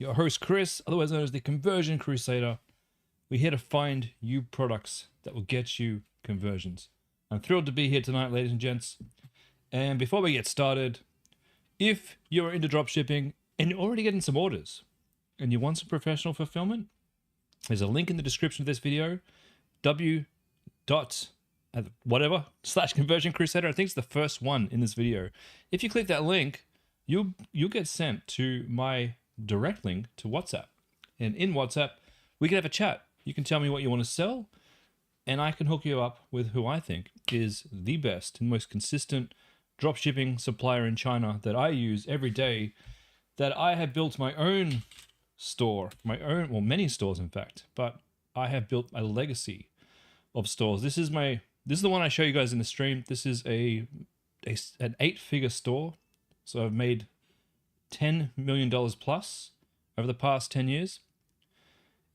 your host Chris, otherwise known as the Conversion Crusader. We're here to find you products that will get you conversions. I'm thrilled to be here tonight, ladies and gents. And before we get started, if you're into dropshipping and you're already getting some orders and you want some professional fulfillment, there's a link in the description of this video, w.whatever/Conversion Crusader. I think it's the first one in this video. If you click that link, you'll get sent to my direct link to WhatsApp. And in WhatsApp, we can have a chat. You can tell me what you want to sell, and I can hook you up with who I think is the best and most consistent dropshipping supplier in China that I use every day, that I have built my own store, well, many stores in fact, but I have built a legacy of stores. This is the one I show you guys in the stream. This is an 8-figure store. So I've made $10 million plus over the past 10 years.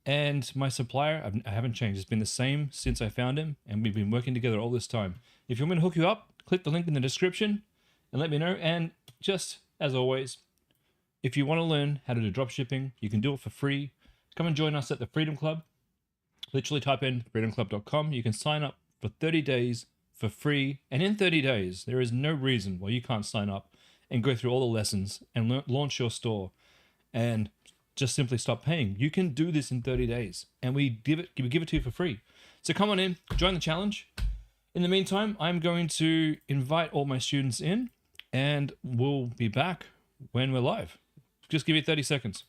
And my supplier, I haven't changed. It's been the same since I found him, and we've been working together all this time. If you want me to hook you up, click the link in the description and let me know. And just as always, if you want to learn how to do dropshipping, you can do it for free. Come and join us at the Freedom Club. Literally type in freedomclub.com. You can sign up for 30 days for free. And in 30 days, there is no reason why you can't sign up and go through all the lessons and launch your store and just simply stop paying. You can do this in 30 days, and we give it to you for free. So come on in, join the challenge. In the meantime, I'm going to invite all my students in, and we'll be back when we're live. Just give you 30 seconds.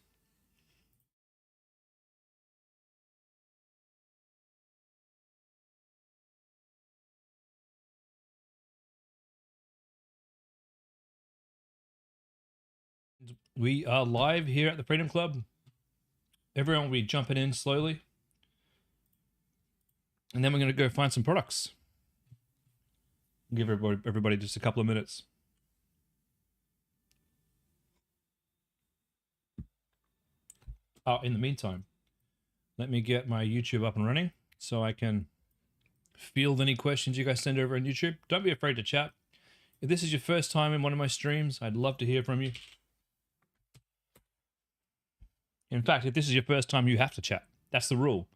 We are live here at the Freedom Club. Everyone will be jumping in slowly. And then we're going to go find some products. Give everybody just a couple of minutes. Oh, in the meantime, let me get my YouTube up and running so I can field any questions you guys send over on YouTube. Don't be afraid to chat. If this is your first time in one of my streams, I'd love to hear from you. In fact, if this is your first time, you have to chat. That's the rule.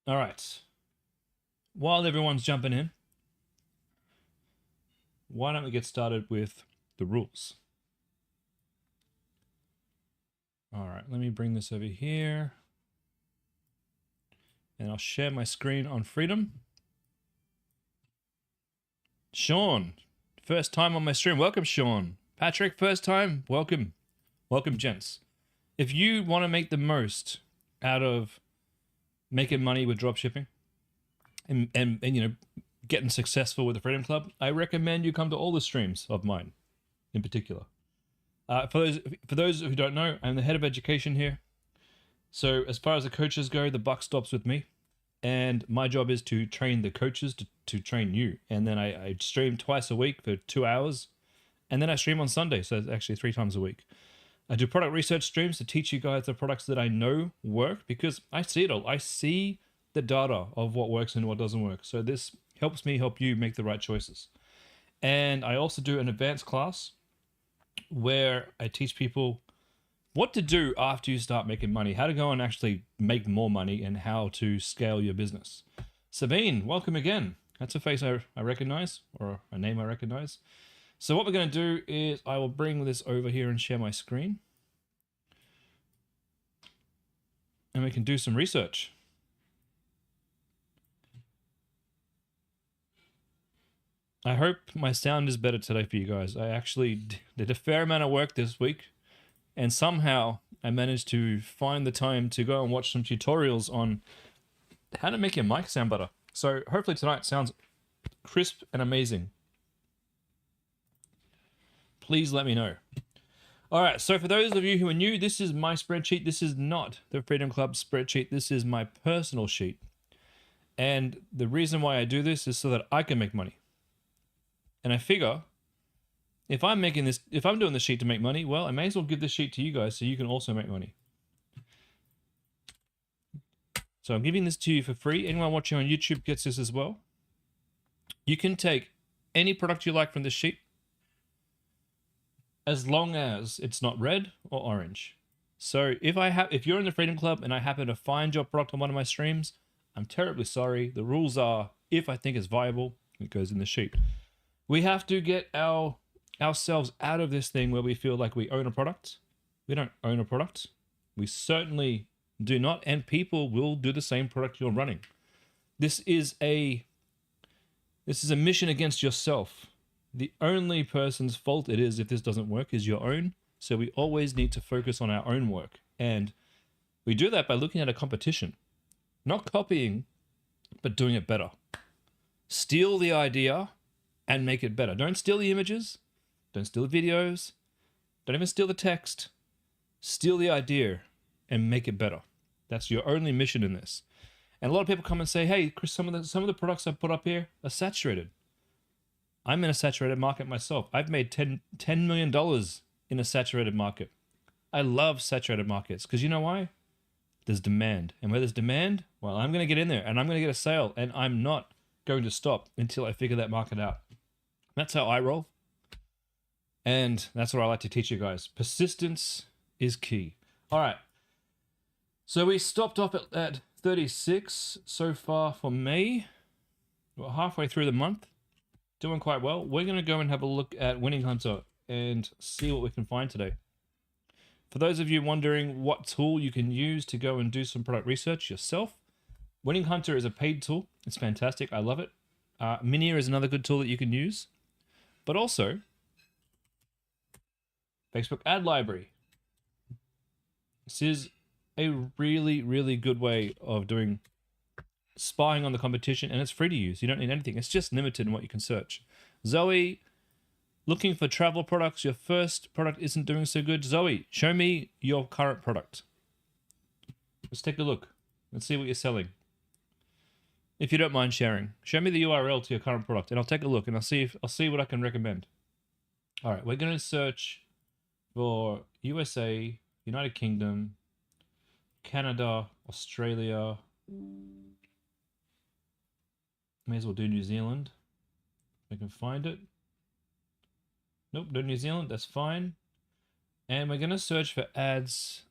All right. While everyone's jumping in, why don't we get started with the rules? All right, let me bring this over here. And I'll share my screen on Freedom. Sean, first time on my stream. Welcome, Sean. Patrick, first time. Welcome. Welcome, gents. If you want to make the most out of making money with dropshipping and you know, getting successful with the Freedom Club, I recommend you come to all the streams of mine in particular. For those who don't know, I'm the head of education here. So as far as the coaches go, the buck stops with me. And my job is to train the coaches to train you. And then I stream twice a week for 2 hours. And then I stream on Sunday, so it's actually 3 times a week. I do product research streams to teach you guys the products that I know work, because I see it all. I see the data of what works and what doesn't work. So this helps me help you make the right choices. And I also do an advanced class where I teach people what to do after you start making money, how to go and actually make more money, and how to scale your business. Sabine, welcome again. That's a face I recognize, or a name I recognize. So what we're going to do is I will bring this over here and share my screen. And we can do some research. I hope my sound is better today for you guys. I actually did a fair amount of work this week, and somehow I managed to find the time to go and watch some tutorials on how to make your mic sound better. So hopefully tonight sounds crisp and amazing. Please let me know. All right, so for those of you who are new, this is my spreadsheet. This is not the Freedom Club spreadsheet. This is my personal sheet. And the reason why I do this is so that I can make money. And I figure if I'm doing this sheet to make money, well, I may as well give this sheet to you guys so you can also make money. So I'm giving this to you for free. Anyone watching on YouTube gets this as well. You can take any product you like from this sheet, as long as it's not red or orange. So if you're in the Freedom Club and I happen to find your product on one of my streams, I'm terribly sorry. The rules are, if I think it's viable, it goes in the sheet. We have to get ourselves out of this thing where we feel like we own a product. We don't own a product. We certainly do not, and people will do the same product you're running. This is a mission against yourself. The only person's fault it is if this doesn't work is your own. So we always need to focus on our own work. And we do that by looking at a competition. Not copying, but doing it better. Steal the idea and make it better. Don't steal the images. Don't steal the videos. Don't even steal the text. Steal the idea and make it better. That's your only mission in this. And a lot of people come and say, hey, Chris, some of the products I put up here are saturated. I'm in a saturated market myself. I've made $10 million in a saturated market. I love saturated markets because you know why? There's demand. And where there's demand, well, I'm going to get in there and I'm going to get a sale, and I'm not going to stop until I figure that market out. That's how I roll. And that's what I like to teach you guys. Persistence is key. All right. So we stopped off at 36 so far for May. We're halfway through the month. Doing quite well. We're going to go and have a look at Winning Hunter and see what we can find today. For those of you wondering what tool you can use to go and do some product research yourself, Winning Hunter is a paid tool. It's fantastic. I love it. Minia is another good tool that you can use. But also, Facebook Ad Library. This is a really, really good way of doing spying on the competition, and it's free to use. You don't need anything. It's just limited in what you can search. Zoe, looking for travel products. Your first product isn't doing so good. Zoe, show me your current product. Let's take a look. Let's see what you're selling. If you don't mind sharing, show me the URL to your current product, and I'll take a look and I'll see what I can recommend. All right, we're going to search for USA, United Kingdom, Canada, Australia. May as well do New Zealand. I can find it. Nope, no New Zealand, that's fine. And we're going to search for ads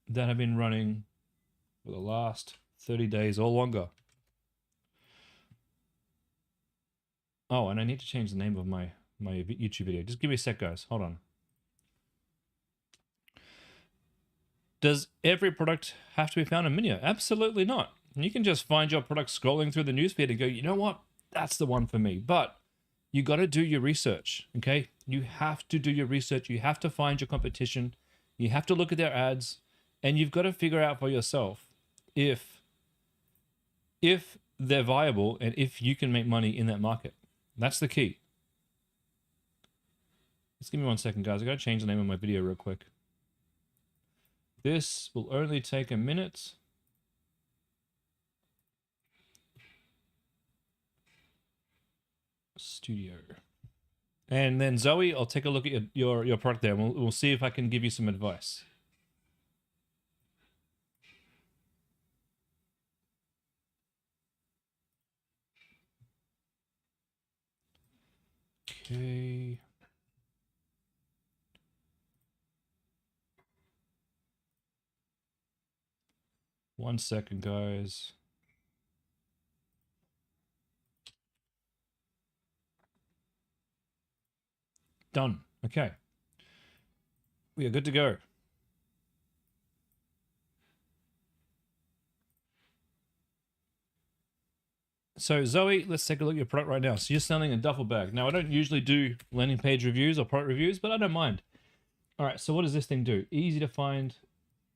that have been running for the last 30 days or longer. Oh, and I need to change the name of my YouTube video. Just give me a sec, guys. Hold on. Does every product have to be found in Minia? Absolutely not. You can just find your product scrolling through the newsfeed and go, you know what? That's the one for me. But you got to do your research, okay? You have to do your research. You have to find your competition. You have to look at their ads, and you've got to figure out for yourself if they're viable and if you can make money in that market. That's the key. Just give me 1 second, guys. I got to change the name of my video real quick. This will only take a minute. Studio. And then Zoe, I'll take a look at your product there. We'll see if I can give you some advice. Okay. One second, guys. Done. Okay. We are good to go. So Zoe, let's take a look at your product right now. So you're selling a duffel bag. Now I don't usually do landing page reviews or product reviews, but I don't mind. All right, so what does this thing do? Easy to find,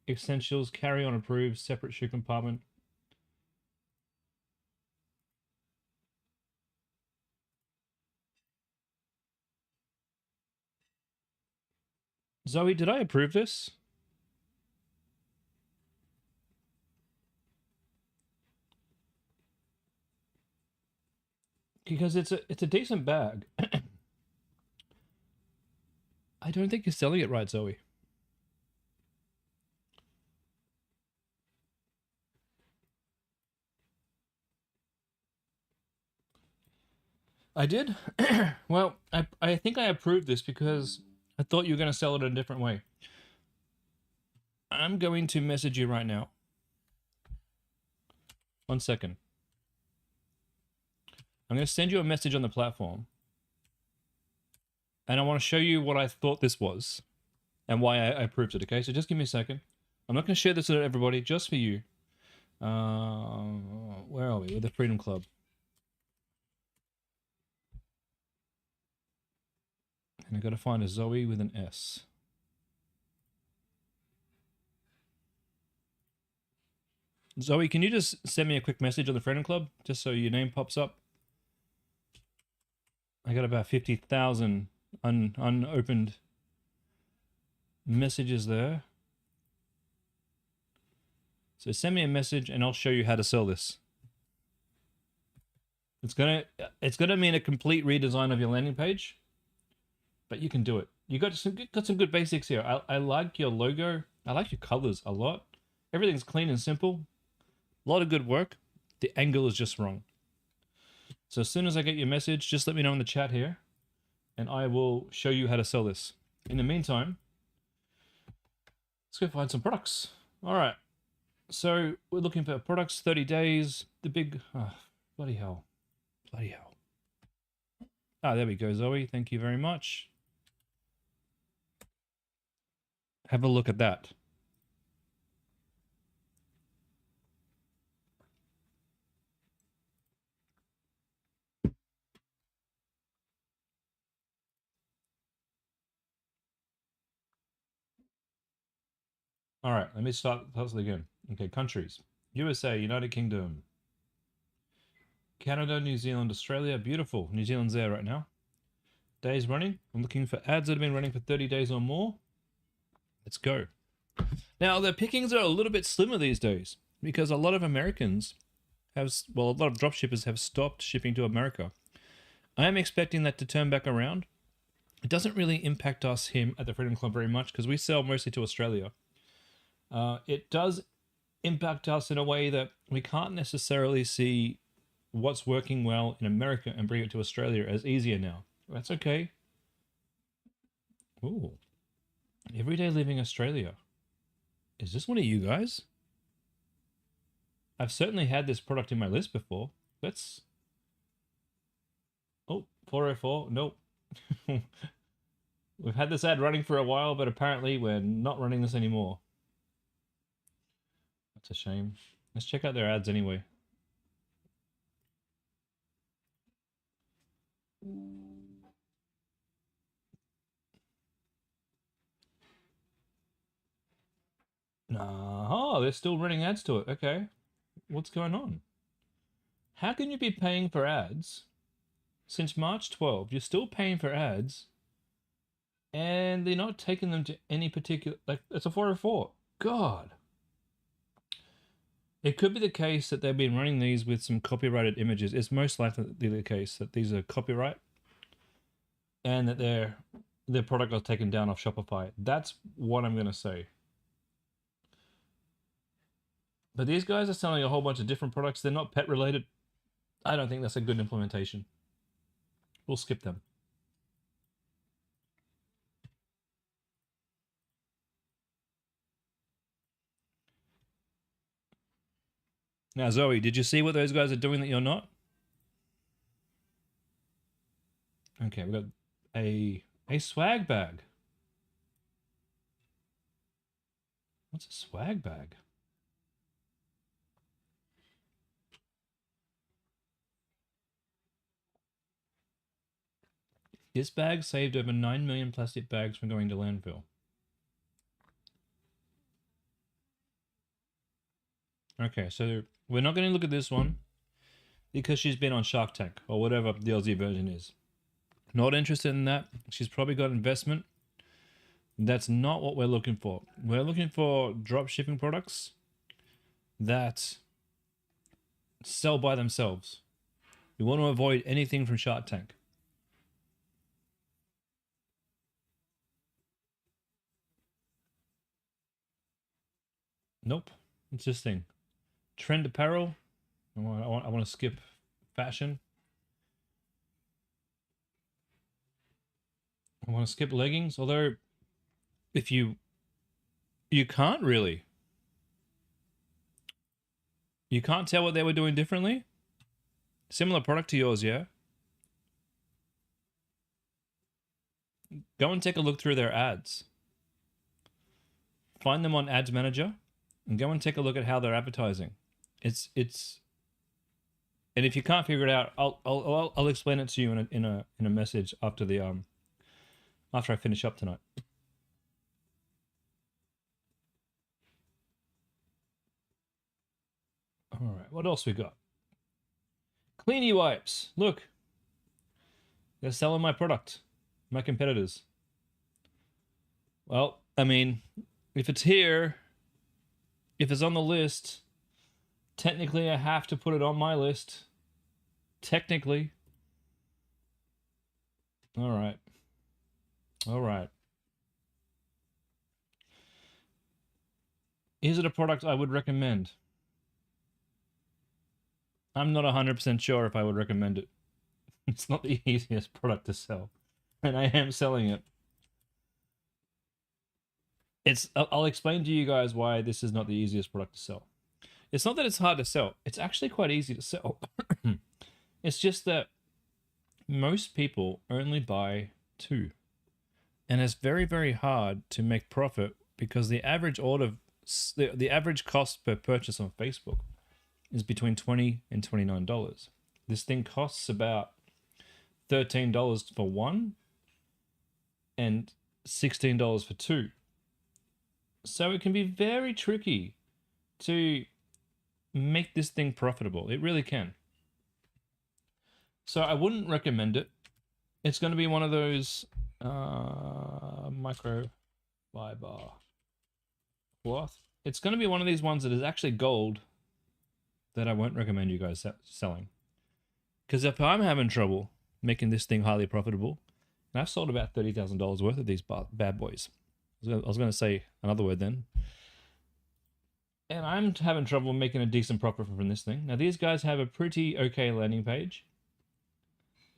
essentials, carry on approved, separate shoe compartment. Zoe, did I approve this? Because it's a decent bag. I don't think you're selling it right, Zoe. I did. Well, I think I approved this because I thought you were going to sell it in a different way. I'm going to message you right now. 1 second. I'm going to send you a message on the platform. And I want to show you what I thought this was and why I approved it, okay? So just give me a second. I'm not going to share this with everybody, just for you. Where are we? With the Freedom Club. And I've got to find a Zoe with an S. Zoe, can you just send me a quick message on the Freedom Club, just so your name pops up? I got about 50,000 unopened messages there. So send me a message and I'll show you how to sell this. It's gonna mean a complete redesign of your landing page, but you can do it. You got some good basics here. I like your logo. I like your colors a lot. Everything's clean and simple. A lot of good work. The angle is just wrong. So as soon as I get your message, just let me know in the chat here, and I will show you how to sell this. In the meantime, let's go find some products. All right. So we're looking for products, 30 days. The big, bloody hell. Bloody hell. Ah, there we go, Zoe. Thank you very much. Have a look at that. All right, let me start again. Okay, countries. USA, United Kingdom, Canada, New Zealand, Australia. Beautiful. New Zealand's there right now. Days running. I'm looking for ads that have been running for 30 days or more. Let's go. Now, the pickings are a little bit slimmer these days because a lot of Americans have, well, a lot of dropshippers have stopped shipping to America. I am expecting that to turn back around. It doesn't really impact us here at the Freedom Club very much because we sell mostly to Australia. It does impact us in a way that we can't necessarily see what's working well in America and bring it to Australia as easier now. That's okay. Ooh. Everyday Living Australia. Is this one of you guys? I've certainly had this product in my list before. Let's... Oh, 404. Nope. We've had this ad running for a while, but apparently we're not running this anymore. That's a shame. Let's check out their ads anyway. Oh, they're still running ads to it. Okay. What's going on? How can you be paying for ads since March 12? You're still paying for ads and they're not taking them to any particular... Like, it's a 404. God. It could be the case that they've been running these with some copyrighted images. It's most likely the case that these are copyright and that their product got taken down off Shopify. That's what I'm going to say. But these guys are selling a whole bunch of different products. They're not pet related. I don't think that's a good implementation. We'll skip them. Now, Zoe, did you see what those guys are doing that you're not? Okay, we've got a swag bag. What's a swag bag? This bag saved over 9 million plastic bags from going to landfill. Okay, so we're not going to look at this one because she's been on Shark Tank or whatever the Aussie version is. Not interested in that. She's probably got investment. That's not what we're looking for. We're looking for drop shipping products that sell by themselves. We want to avoid anything from Shark Tank. Nope. It's this thing. Trend apparel. I want to skip fashion. I want to skip leggings, although if you can't really. You can't tell what they were doing differently? Similar product to yours, yeah? Go and take a look through their ads. Find them on Ads Manager and go and take a look at how they're advertising. It's and if you can't figure it out, I'll explain it to you in a message after after I finish up tonight. All right, what else we got? Cleanie wipes. Look, they're selling my product. My competitors. Well, I mean, if it's here, if it's on the list, technically I have to put it on my list. Technically. All right. All right. Is it a product I would recommend? I'm not 100% sure if I would recommend it. It's not the easiest product to sell. And I am selling it. I'll explain to you guys why this is not the easiest product to sell. It's not that it's hard to sell. It's actually quite easy to sell. It's just that most people only buy 2. And it's very, very hard to make profit because the average the average cost per purchase on Facebook is between $20 and $29. This thing costs about $13 for 1 and $16 for 2. So it can be very tricky to make this thing profitable. It really can. So I wouldn't recommend it. It's going to be one of those microfiber cloth. It's going to be one of these ones that is actually gold that I won't recommend you guys selling. Because if I'm having trouble making this thing highly profitable, and I've sold about $30,000 worth of these bad boys. I was going to say another word then. And I'm having trouble making a decent profit from this thing. Now these guys have a pretty okay landing page.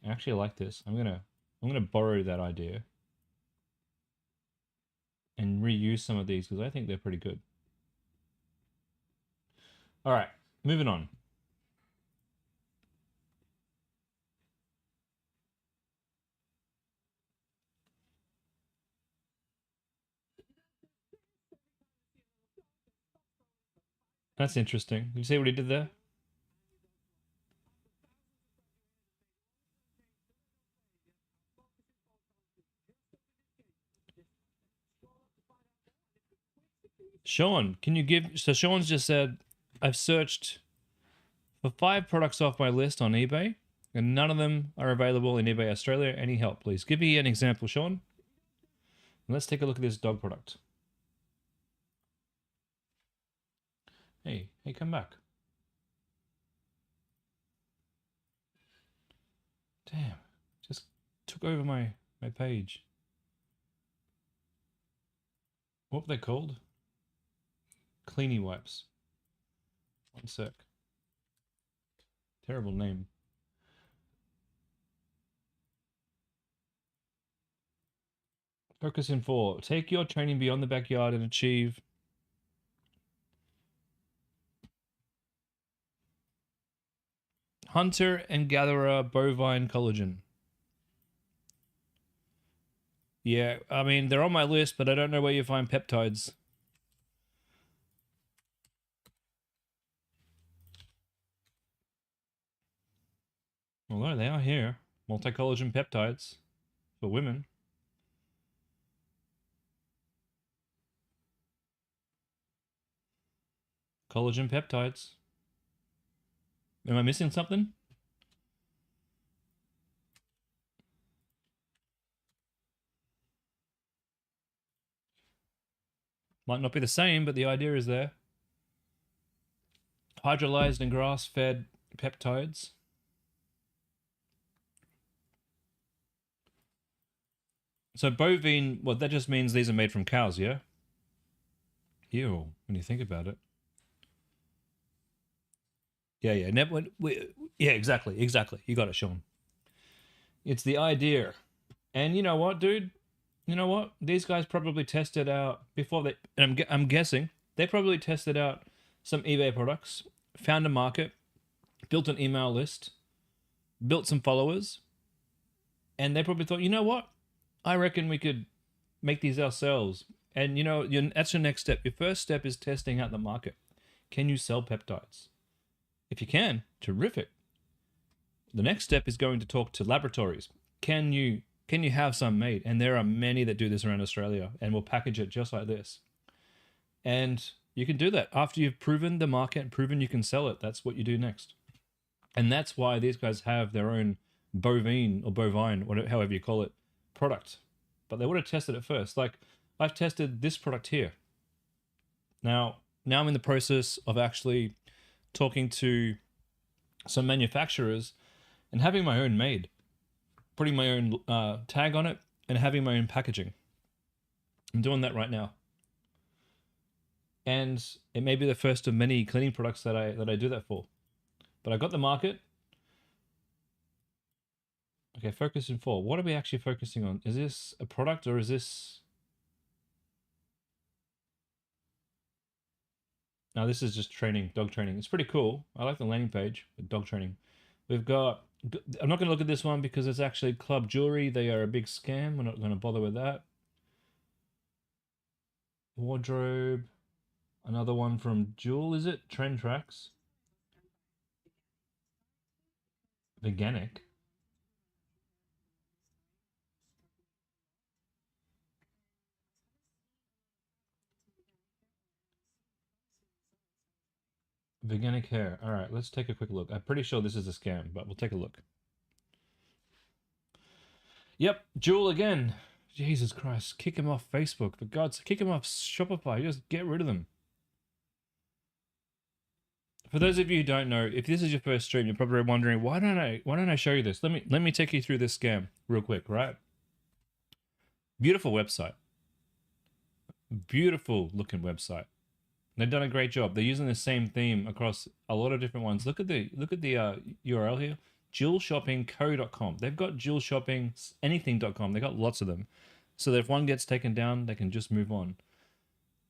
I actually like this. I'm gonna borrow that idea and reuse some of these because I think they're pretty good. All right, moving on. That's interesting. You see what he did there? Sean, can you give... So Sean's just said, I've searched for 5 products off my list on eBay, and none of them are available in eBay Australia. Any help, please? Give me an example, Sean. And let's take a look at this dog product. Hey, come back. Damn, just took over my page. What were they called? Cleanie wipes. One sec. Terrible name. Focus in 4. Take your training beyond the backyard and achieve hunter and gatherer bovine collagen. Yeah, I mean, they're on my list, but I don't know where you find peptides. Although they are here. Multi-collagen peptides for women. Collagen peptides. Am I missing something? Might not be the same, but the idea is there. Hydrolyzed and grass-fed peptides. So bovine, well, that just means these are made from cows, yeah? Ew, when you think about it. Yeah, yeah, exactly. You got it, Sean. It's the idea. And you know what, dude? you know what? These guys probably tested out before they. And I'm guessing they probably tested out some eBay products, found a market, built an email list, built some followers, and they probably thought, you know what? I reckon we could make these ourselves. And you know, that's your next step. Your first step is testing out the market. Can you sell peptides? If you can, terrific. The next step is going to talk to laboratories. Can you have some made? And there are many that do this around Australia and will package it just like this. And you can do that after you've proven the market and proven you can sell it. That's what you do next. And that's why these guys have their own bovine or bovine, whatever, however you call it, product. But they would have tested it first. Like I've tested this product here. Now I'm in the process of actually talking to some manufacturers and having my own made, putting my own tag on it and having my own packaging. I'm doing that right now. And it may be the first of many cleaning products that I do that for. But I got the market. Okay, focus in 4. What are we actually focusing on? Is this a product or is this... Now this is just training, dog training. It's pretty cool. I like the landing page, dog training. We've got... I'm not going to look at this one because it's actually Club Jewelry. They are a big scam. We're not going to bother with that. Wardrobe. Another one from Jewel, is it? Trend Tracks. Veganic. Veganic hair. All right, let's take a quick look. I'm pretty sure this is a scam, but we'll take a look. Yep, Jewel again. Jesus Christ, kick him off Facebook. For God's sake, kick him off Shopify. Just get rid of them. For those of you who don't know, if this is your first stream, you're probably wondering, why don't I show you this? Let me take you through this scam real quick, right? Beautiful website. Beautiful looking website. They've done a great job. They're using the same theme across a lot of different ones. Look at the URL here. jewelshoppingco.com. They've got jewelshoppinganything.com. They've got lots of them. So that if one gets taken down, they can just move on.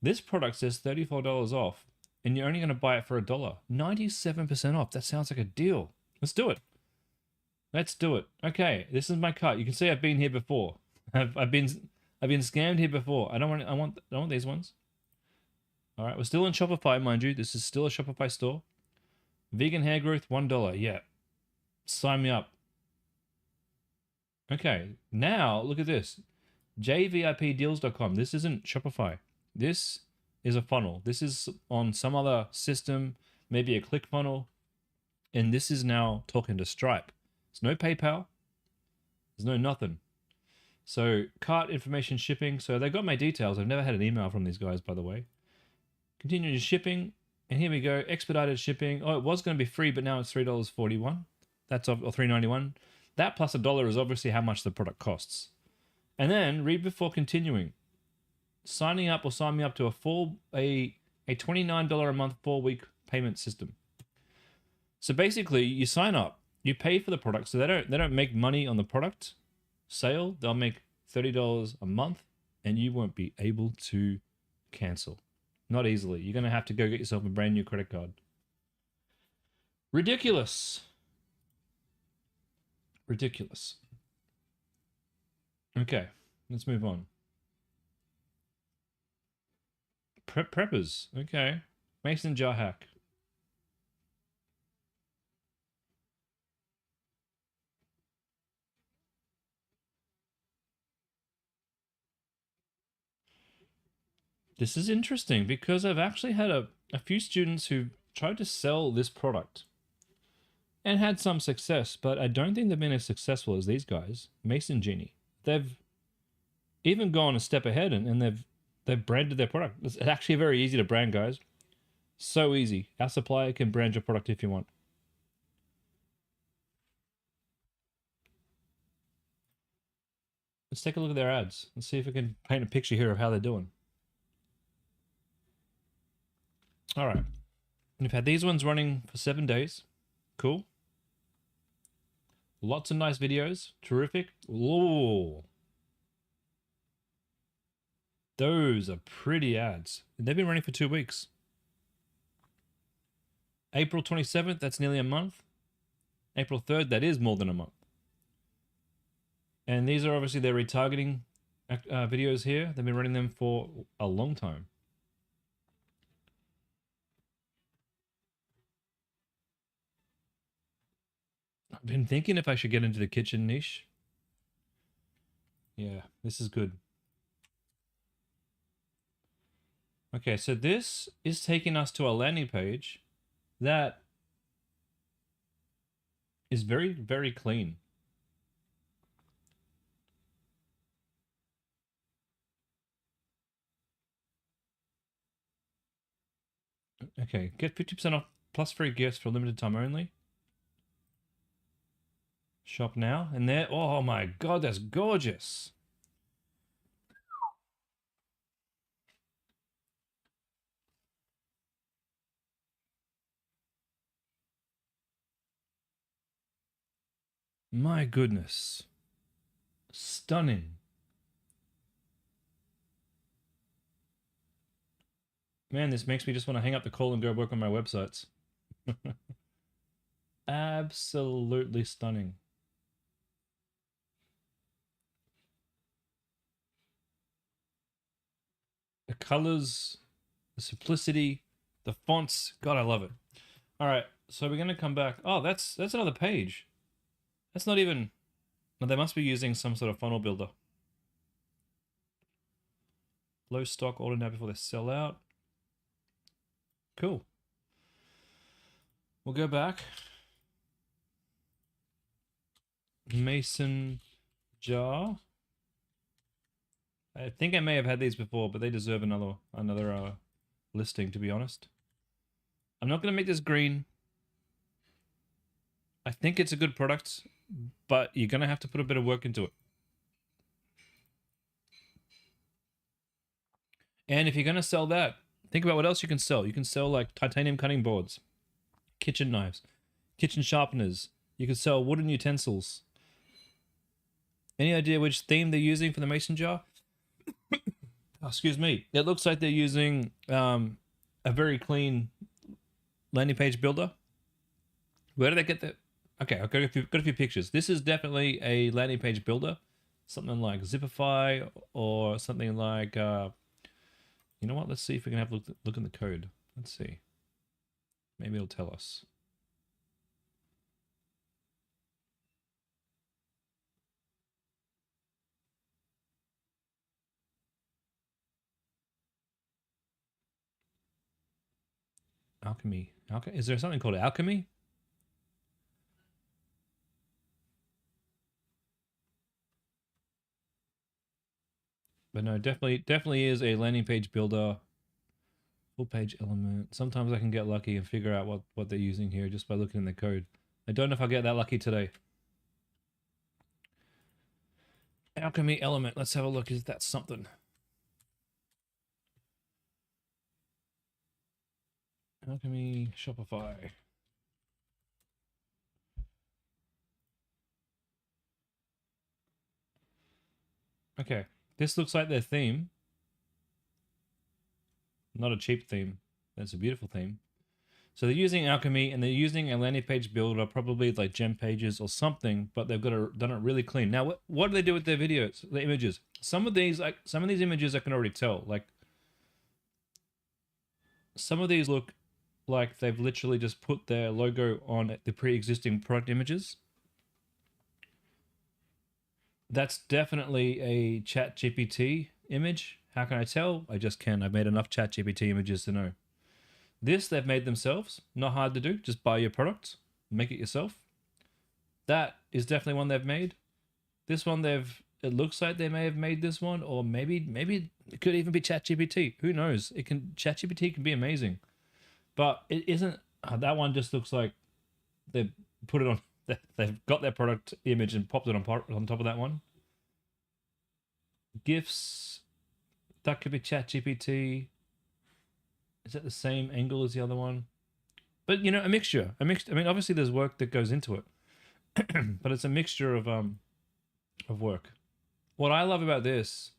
This product says $34 off, and you're only going to buy it for $1. 97% off. That sounds like a deal. Let's do it. Let's do it. Okay, this is my cart. You can see I've been here before. I've been scammed here before. I want these ones. All right, we're still in Shopify, mind you. This is still a Shopify store. Vegan hair growth, $1. Yeah. Sign me up. Okay, now look at this. jvipdeals.com. This isn't Shopify. This is a funnel. This is on some other system, maybe a click funnel. And this is now talking to Stripe. There's no PayPal. There's no nothing. So cart information shipping. So they got my details. I've never had an email from these guys, by the way. Continue shipping. And here we go. Expedited shipping. Oh, it was going to be free, but now it's $3.41. That's or $3.91. That plus $1 is obviously how much the product costs. And then read before continuing. Signing up or sign me up to a $29 a month 4-week payment system. So basically, you sign up, you pay for the product. So they don't make money on the product sale. They'll make $30 a month, and you won't be able to cancel. Not easily. You're going to have to go get yourself a brand new credit card. Ridiculous. Ridiculous. Okay, let's move on. Preppers. Okay. Mason jar hack. This is interesting because I've actually had a few students who tried to sell this product and had some success, but I don't think they've been as successful as these guys. Mason Genie. They've even gone a step ahead and they've branded their product. It's actually very easy to brand, guys. So easy. Our supplier can brand your product if you want. Let's take a look at their ads. Let's see if we can paint a picture here of how they're doing. All right. We've had these ones running for 7 days. Cool. Lots of nice videos. Terrific. Ooh. Those are pretty ads. They've been running for 2 weeks. April 27th, that's nearly a month. April 3rd, that is more than a month. And these are obviously their retargeting videos here. They've been running them for a long time. I've been thinking if I should get into the kitchen niche. Yeah, this is good. Okay, so this is taking us to a landing page that is very, very clean. Okay, get 50% off plus free gifts for a limited time only. Shop now. And there, oh my God, that's gorgeous. My goodness. Stunning. Man, this makes me just want to hang up the call and go work on my websites. Absolutely stunning. The colors, the simplicity, the fonts. God, I love it. All right, so we're going to come back. Oh, that's another page. That's not even... No, they must be using some sort of funnel builder. Low stock, order now before they sell out. Cool. We'll go back. Mason jar. I think I may have had these before, but they deserve another listing, to be honest. I'm not going to make this green. I think it's a good product, but you're going to have to put a bit of work into it. And if you're going to sell that, think about what else you can sell. You can sell like titanium cutting boards, kitchen knives, kitchen sharpeners. You can sell wooden utensils. Any idea which theme they're using for the mason jar? Oh, excuse me. It looks like they're using a very clean landing page builder. Where did they get that? Okay, I've got a few pictures. This is definitely a landing page builder. Something like Zipify or something like... you know what? Let's see if we can have a look in the code. Let's see. Maybe it'll tell us. Alchemy. Is there something called alchemy? But no, definitely is a landing page builder. Full page element. Sometimes I can get lucky and figure out what they're using here just by looking in the code. I don't know if I'll get that lucky today. Alchemy element. Let's have a look. Is that something? Alchemy Shopify. Okay. This looks like their theme. Not a cheap theme. That's a beautiful theme. So they're using Alchemy and they're using a landing page builder, probably like gem pages or something, but they've done it really clean. Now, what do they do with their videos, the images? Some of these images I can already tell. Like some of these look like they've literally just put their logo on the pre-existing product images. That's definitely a ChatGPT image. How can I tell? I just can. I've made enough ChatGPT images to know. This they've made themselves. Not hard to do. Just buy your product. Make it yourself. That is definitely one they've made. This one it looks like they may have made this one, or maybe it could even be ChatGPT. Who knows? ChatGPT can be amazing. But it isn't. That one just looks like they've put it on. They've got their product image and popped it on top of that one. GIFs. That could be ChatGPT. Is that the same angle as the other one? But you know, a mixture. I mean, obviously there's work that goes into it, but it's a mixture of work. What I love about this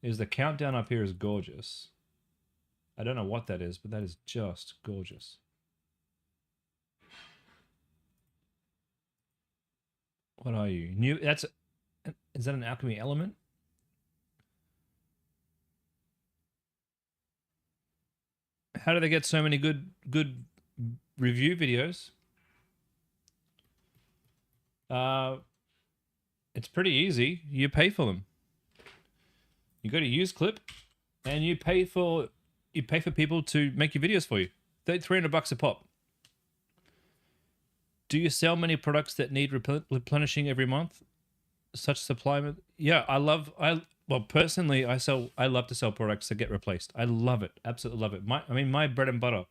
is the countdown up here is gorgeous. I don't know what that is, but that is just gorgeous. What are you? New? Is that an alchemy element? How do they get so many good review videos? It's pretty easy. You pay for them. You go to UseClip, and you pay for people to make your videos for you. They're $300 a pop. Do you sell many products that need replenishing every month? Such supply? Yeah, well, personally, I love to sell products that get replaced. I love it. Absolutely love it. My bread and butter.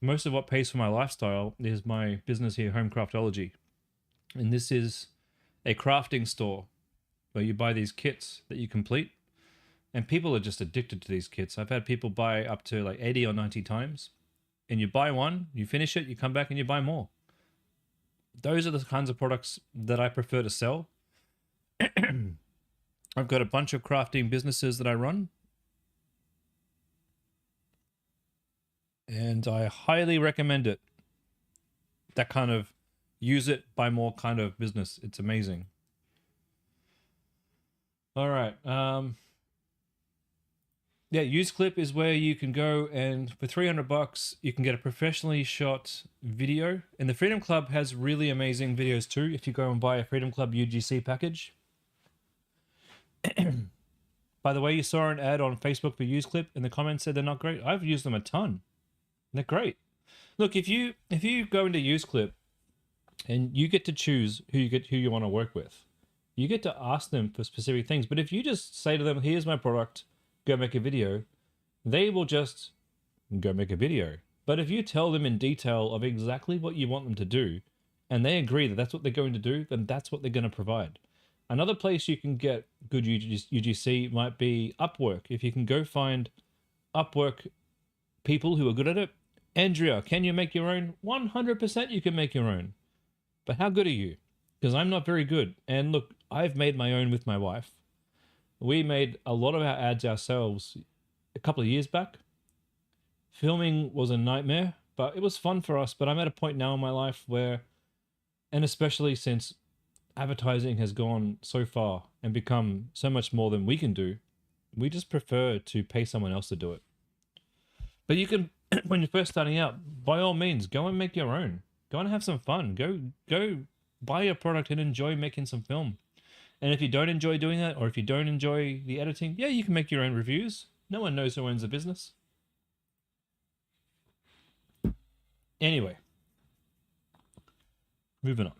Most of what pays for my lifestyle is my business here, Home Craftology. And this is a crafting store where you buy these kits that you complete. And people are just addicted to these kits. I've had people buy up to like 80 or 90 times. And you buy one, you finish it, you come back and you buy more. Those are the kinds of products that I prefer to sell. I've got a bunch of crafting businesses that I run. And I highly recommend it. That kind of use it, buy more kind of business. It's amazing. All right. Yeah, UseClip is where you can go, and for $300 you can get a professionally shot video. And the Freedom Club has really amazing videos too if you go and buy a Freedom Club UGC package. By the way, you saw an ad on Facebook for UseClip and the comments said they're not great. I've used them a ton. They're great. Look, if you go into UseClip and you get to choose who you want to work with, you get to ask them for specific things. But if you just say to them, here's my product, go make a video, they will just go make a video. But if you tell them in detail of exactly what you want them to do, and they agree that that's what they're going to do, then that's what they're going to provide. Another place you can get good UGC might be Upwork. If you can go find Upwork people who are good at it. Andrea, can you make your own? 100% you can make your own. But how good are you? Because I'm not very good. And look, I've made my own with my wife. We made a lot of our ads ourselves a couple of years back. Filming was a nightmare, but it was fun for us. But I'm at a point now in my life where, and especially since advertising has gone so far and become so much more than we can do, we just prefer to pay someone else to do it. But you can, when you're first starting out, by all means, go and make your own. Go and have some fun. Go buy a product and enjoy making some film. And if you don't enjoy doing that, or if you don't enjoy the editing, yeah, you can make your own reviews. No one knows who owns the business. Anyway, moving on.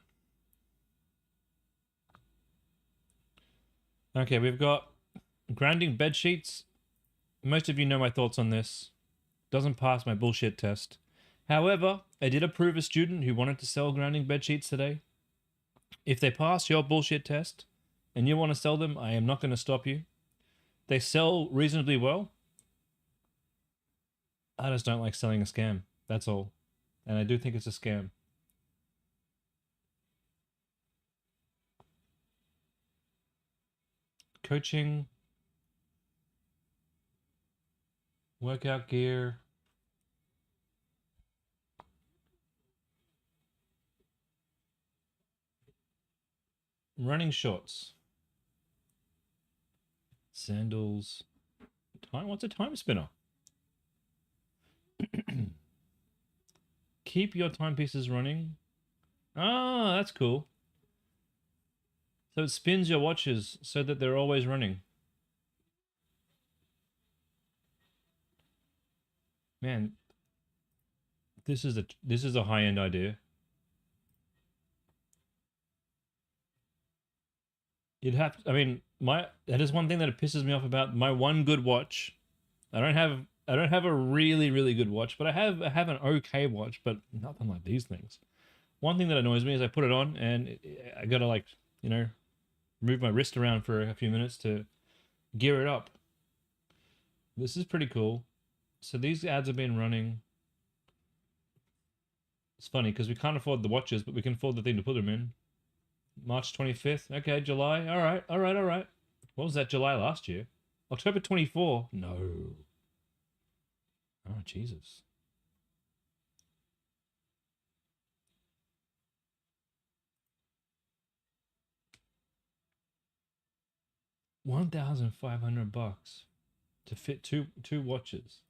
Okay, we've got grounding bed sheets. Most of you know my thoughts on this. Doesn't pass my bullshit test. However, I did approve a student who wanted to sell grounding bed sheets today. If they pass your bullshit test and you want to sell them, I am not going to stop you. They sell reasonably well. I just don't like selling a scam. That's all. And I do think it's a scam. Coaching. Workout gear. Running shorts. Sandals. What's a time spinner? Keep your timepieces running. Ah, that's cool. So it spins your watches so that they're always running. Man, this is a high-end idea. You'd have to, I mean, that is one thing that pisses me off about my one good watch. I don't have a really, really good watch, but I have an okay watch, but nothing like these things. One thing that annoys me is I put it on and I gotta, like, you know, move my wrist around for a few minutes to gear it up. This is pretty cool. So these ads have been running. It's funny because we can't afford the watches, but we can afford the thing to put them in. March 25th. Okay, July. All right. What was that, July last year? October 24? No. Oh, Jesus. $1,500 to fit two watches.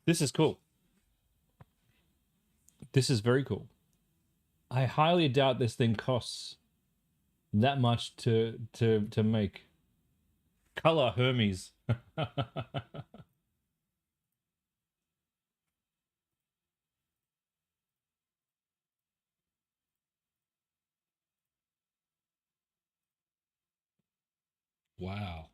This is cool. This is very cool. I highly doubt this thing costs that much to make. Color Hermes. Wow.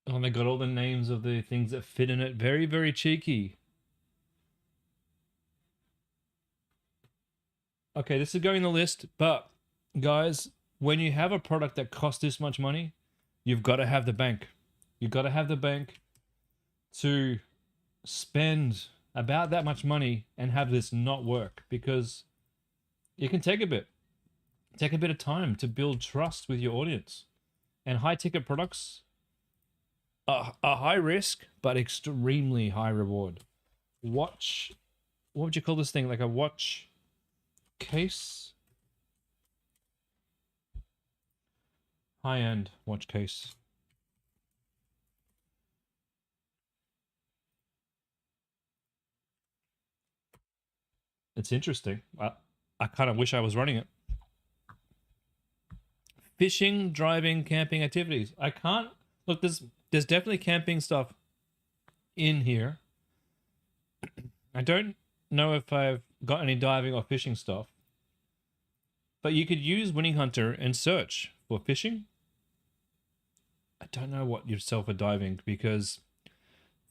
Oh, and they got all the names of the things that fit in it. Very, very cheeky. Okay, this is going in the list, but guys, when you have a product that costs this much money, you've got to have the bank. You've got to have the bank to spend about that much money and have this not work, because it can take a bit of time to build trust with your audience. And high ticket products are high risk but extremely high reward. Watch, what would you call this thing? Like a watch case? High-end watch case. It's interesting. I kind of wish I was running it. Fishing, driving, camping activities. I can't look. There's definitely camping stuff in here. I don't know if I've got any diving or fishing stuff, but you could use Winning Hunter and search for fishing. I don't know what yourself for diving, because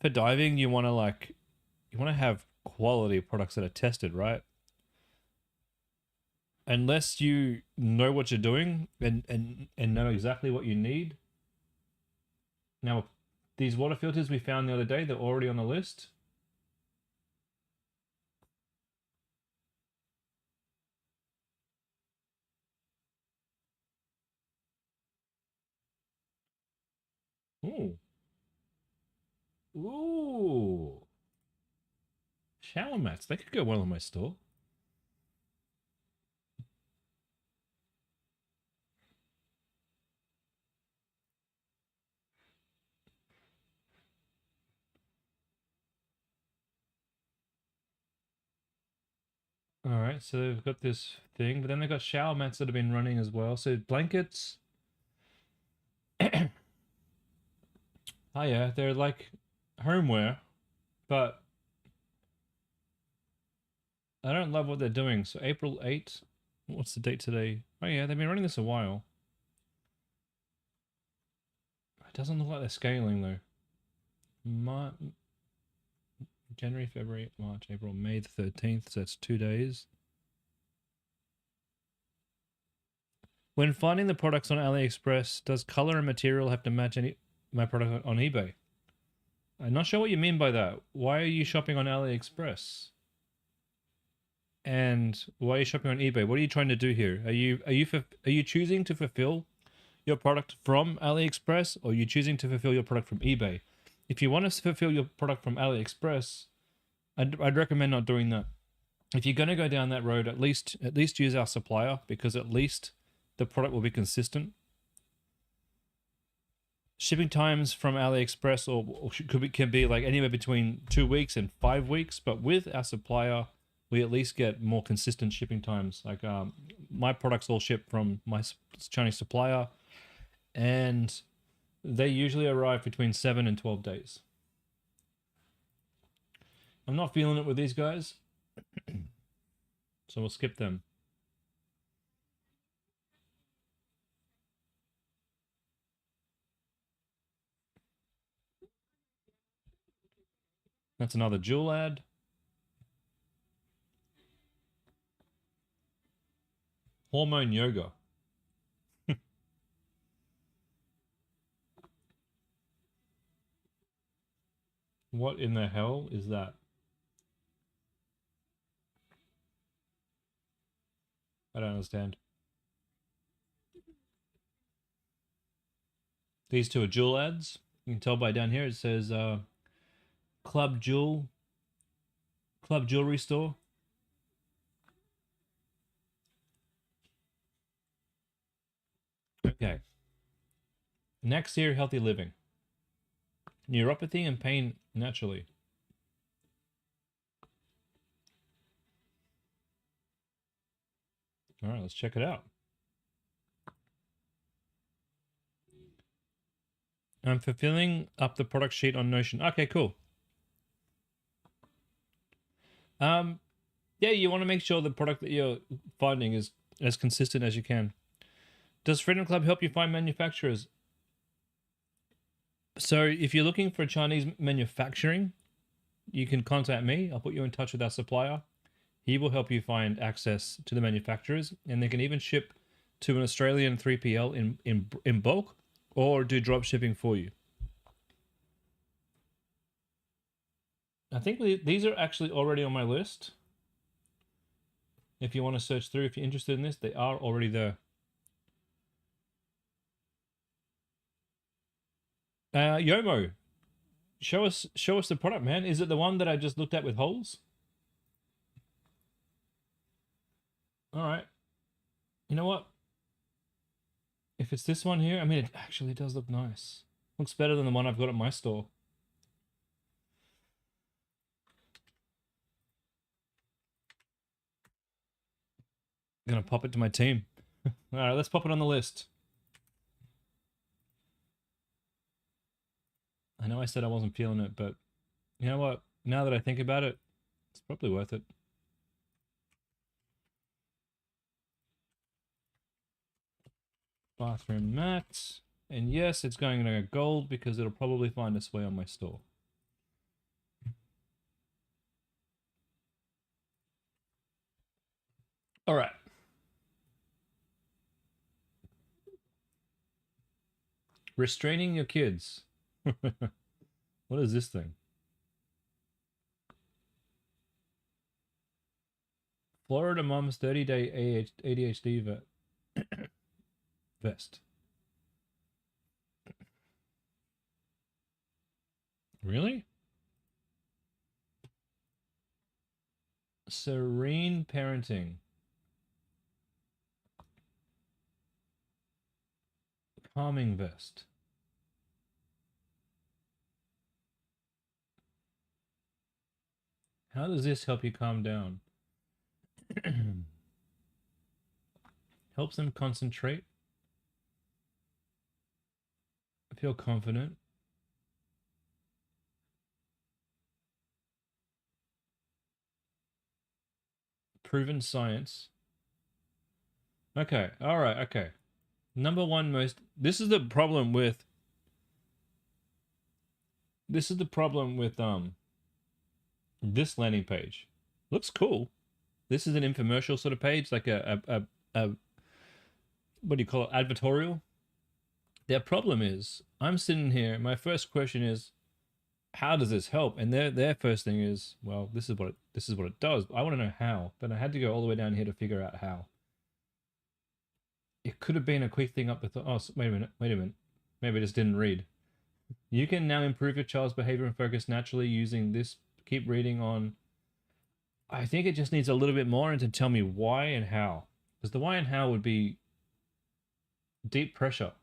for diving you want to have quality products that are tested, right? Unless you know what you're doing and know exactly what you need. Now, these water filters we found the other day, they're already on the list. Ooh. Ooh. Shower mats. They could go well in my store. All right, so they've got this thing, but then they've got shower mats that have been running as well. So blankets. Oh yeah, they're like homeware, but I don't love what they're doing. So April 8th. What's the date today? Oh yeah, they've been running this a while. It doesn't look like they're scaling though. January, February, March, April, May the 13th. So that's 2 days. When finding the products on AliExpress, does color and material have to match my product on eBay? I'm not sure what you mean by that. Why are you shopping on AliExpress? And why are you shopping on eBay? What are you trying to do here? Are you choosing to fulfill your product from AliExpress, or are you choosing to fulfill your product from eBay? If you want to fulfill your product from AliExpress, I'd recommend not doing that. If you're going to go down that road, at least use our supplier, because at least the product will be consistent. Shipping times from AliExpress can be like anywhere between 2 weeks and 5 weeks, but with our supplier, we at least get more consistent shipping times. Like my products all ship from my Chinese supplier, and they usually arrive between 7 and 12 days. I'm not feeling it with these guys, so we'll skip them. That's another jewel ad. Hormone yoga. What in the hell is that? I don't understand. These two are jewel ads. You can tell by down here it says Club Jewelry Store. Okay. Next here, healthy living. Neuropathy and pain naturally. All right, let's check it out. I'm fulfilling up the product sheet on Notion. Okay, cool. Yeah, you want to make sure the product that you're finding is as consistent as you can. Does Freedom Club help you find manufacturers? So if you're looking for Chinese manufacturing, you can contact me. I'll put you in touch with our supplier. He will help you find access to the manufacturers, and they can even ship to an Australian 3PL in bulk or do drop shipping for you. I think these are actually already on my list. If you want to search through, if you're interested in this, they are already there. Yomo, show us the product, man. Is it the one that I just looked at with holes? All right. You know what? If it's this one here, I mean, it actually does look nice. Looks better than the one I've got at my store. I'm gonna pop it to my team. All right, let's pop it on the list. I know I said I wasn't feeling it, but you know what? Now that I think about it, it's probably worth it. Bathroom mat. And yes, it's going to go gold because it'll probably find its way on my store. All right. Restraining your kids. What is this thing? Florida mom's 30-day ADHD vest. Really? Serene parenting. Calming vest. How does this help you calm down? Helps them concentrate. Feel confident. Proven science. Okay, all right, okay. Number one most... This is the problem with this landing page. Looks cool. This is an infomercial sort of page, like a what do you call it, advertorial. Their problem is, I'm sitting here, my first question is, how does this help? And their first thing is, well, this is what it does. I want to know how, but I had to go all the way down here to figure out how. It could have been a quick thing up the oh, wait a minute. Maybe I just didn't read. You can now improve your child's behavior and focus naturally using this. Keep reading on. I think it just needs a little bit more and to tell me why and how. Because the why and how would be deep pressure.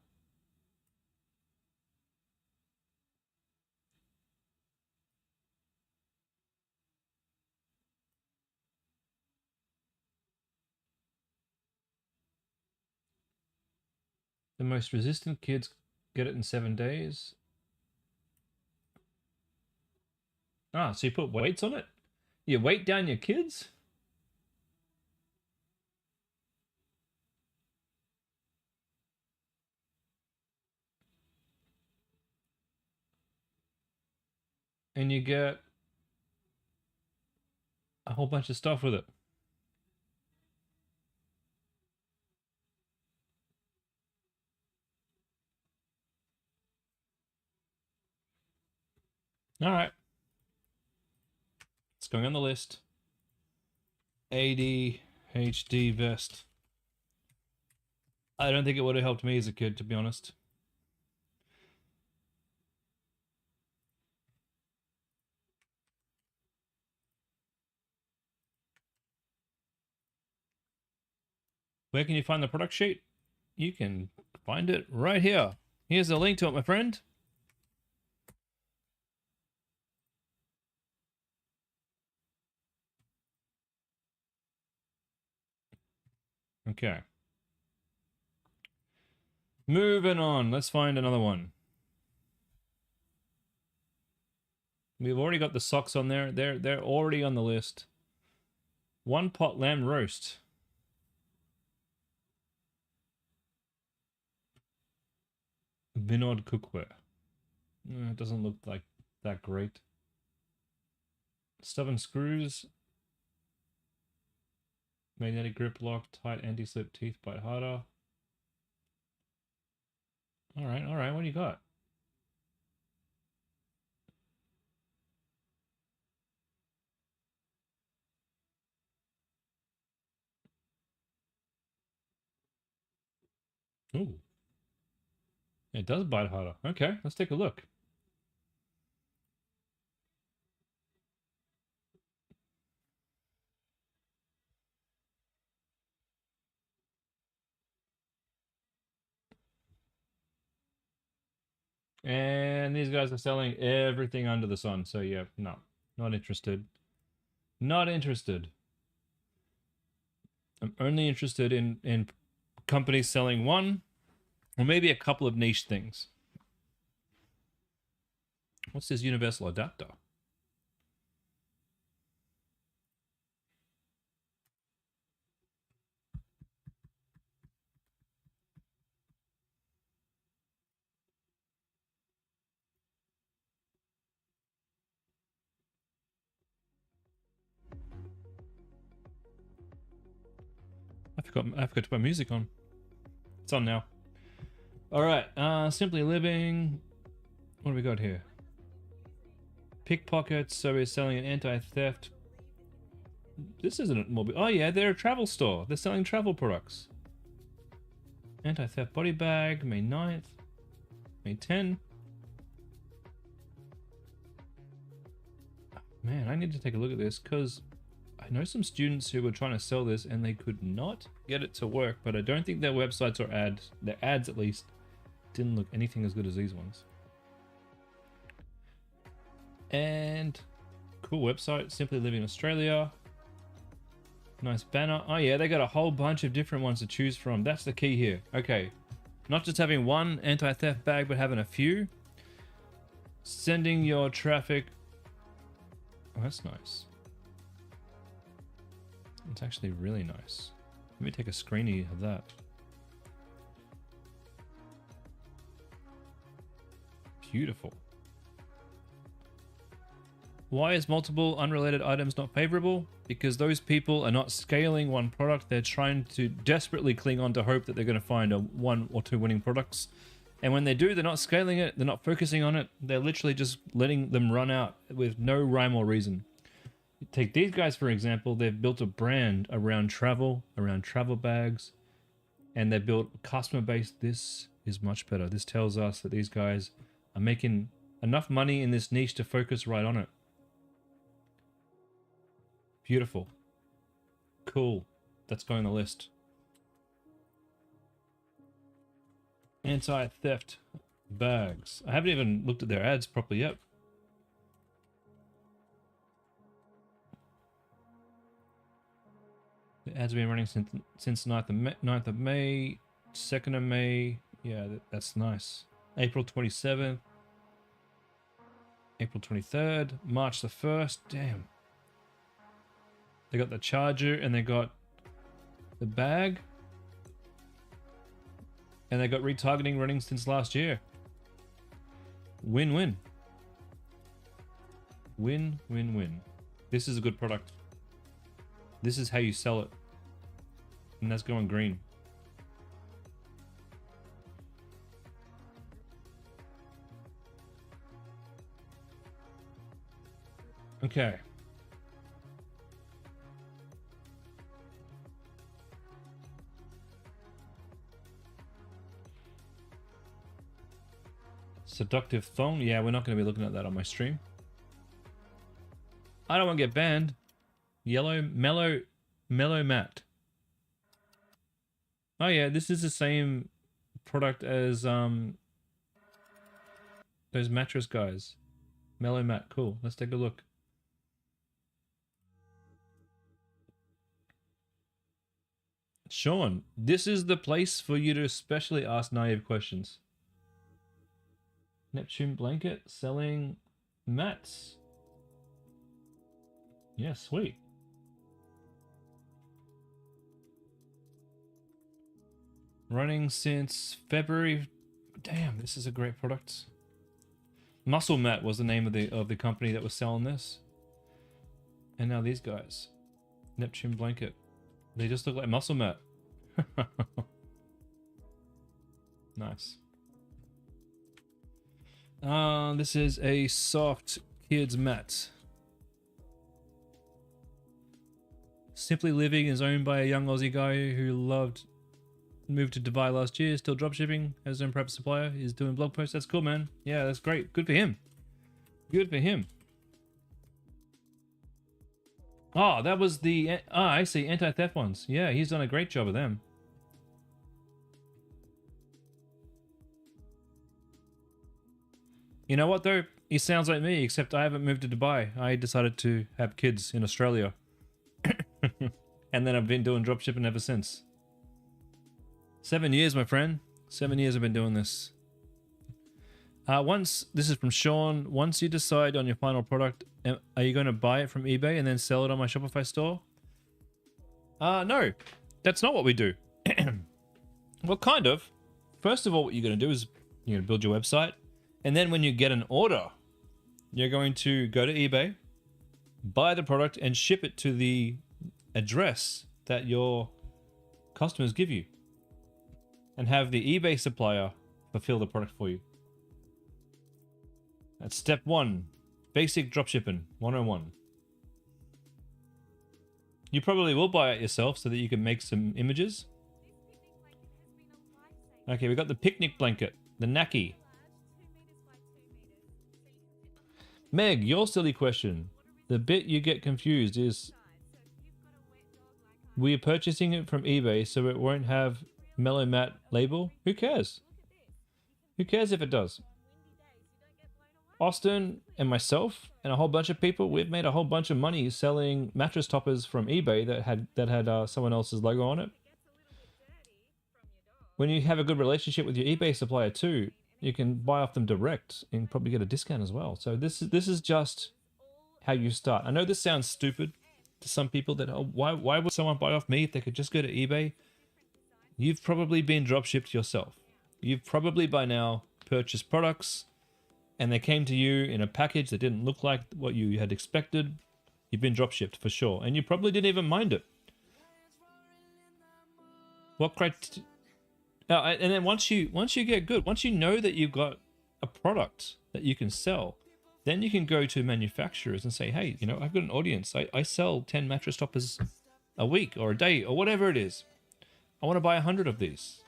The most resistant kids get it in 7 days. Ah, so you put weights on it? You weight down your kids? And you get a whole bunch of stuff with it. All right. going on the list. ADHD vest. I don't think it would have helped me as a kid, to be honest. Where can you find the product sheet? You can find it right here. Here's the link to it, my friend. Okay. Moving on. Let's find another one. We've already got the socks on there. They're already on the list. One pot lamb roast. Vinod cookware. It doesn't look like that great. Stubborn screws. Magnetic grip lock. Tight anti-slip teeth bite harder. Alright, alright. What do you got? Ooh. It does bite harder. Okay, let's take a look. And these guys are selling everything under the sun. So yeah, no, not interested. Not interested. I'm only interested in companies selling one or maybe a couple of niche things. What's this universal adapter? I forgot to put music on. It's on now. Alright, Simply Living. What do we got here? Pickpockets, so we're selling an anti-theft. This isn't a mobile. Oh yeah, they're a travel store. They're selling travel products. Anti-theft body bag, May 9th. May 10. Man, I need to take a look at this because I know some students who were trying to sell this and they could not get it to work, but I don't think their websites or ads, their ads at least, didn't look anything as good as these ones. And cool website, Simply Living Australia. Nice banner. Oh yeah, they got a whole bunch of different ones to choose from. That's the key here. Okay, not just having one anti-theft bag, but having a few. Sending your traffic. Oh, that's nice. It's actually really nice. Let me take a screenie of that. Beautiful. Why is multiple unrelated items not favorable? Because those people are not scaling one product. They're trying to desperately cling on to hope that they're going to find one or two winning products. And when they do, they're not scaling it. They're not focusing on it. They're literally just letting them run out with no rhyme or reason. Take these guys, for example. They've built a brand around travel bags, and they've built a customer base. This is much better. This tells us that these guys are making enough money in this niche to focus right on it. Beautiful. Cool. That's going on the list. Anti-theft bags. I haven't even looked at their ads properly yet. The ads have been running since 9th of May, 2nd of May. Yeah, that's nice. April 27th. April 23rd. March the 1st. Damn. They got the charger and they got the bag. And they got retargeting running since last year. Win-win. Win-win-win. This is a good product. This is how you sell it. And that's going green. Okay. Seductive thong. Yeah, we're not going to be looking at that on my stream. I don't want to get banned. Yellow mellow mat. Oh yeah, this is the same product as those mattress guys. Mellow mat. Cool. Let's take a look. Sean, this is the place for you to especially ask naive questions. Neptune blanket selling mats. Yeah, sweet. Running since February. Damn, this is a great product. Muscle Mat was the name of the company that was selling this. And now these guys. Neptune blanket. They just look like Muscle Mat. Nice. This is a soft kids mat. Simply Living is owned by a young Aussie guy who moved to Dubai last year, still dropshipping, has his own private supplier, he's doing blog posts. That's cool, man. Yeah, that's great. Good for him. Good for him. Oh, that was the... I see. Anti-theft ones. Yeah, he's done a great job of them. You know what, though? He sounds like me, except I haven't moved to Dubai. I decided to have kids in Australia. And then I've been doing dropshipping ever since. 7 years, my friend. 7 years I've been doing this. This is from Sean. Once you decide on your final product, are you going to buy it from eBay and then sell it on my Shopify store? No, that's not what we do. Well, kind of. First of all, what you're going to do is you're going to build your website. And then when you get an order, you're going to go to eBay, buy the product, and ship it to the address that your customers give you. And have the eBay supplier fulfill the product for you. That's step 1. Basic dropshipping 101. You probably will buy it yourself so that you can make some images. Okay, we got the picnic blanket, the Naki. Meg, your silly question. The bit you get confused is we're purchasing it from eBay so it won't have Mellow Mat label. Who cares? Who cares if it does? Austin and myself and a whole bunch of people, we've made a whole bunch of money selling mattress toppers from eBay that had someone else's logo on it. When you have a good relationship with your eBay supplier too, you can buy off them direct and probably get a discount as well. So this is just how you start. I know this sounds stupid to some people that, oh, why would someone buy off me if they could just go to eBay? You've probably been dropshipped yourself. You've probably by now purchased products and they came to you in a package that didn't look like what you had expected. You've been dropshipped for sure. And you probably didn't even mind it. And then once you get good, once you know that you've got a product that you can sell, then you can go to manufacturers and say, hey, you know, I've got an audience. I sell 10 mattress toppers a week or a day or whatever it is. I want to buy 100 of these.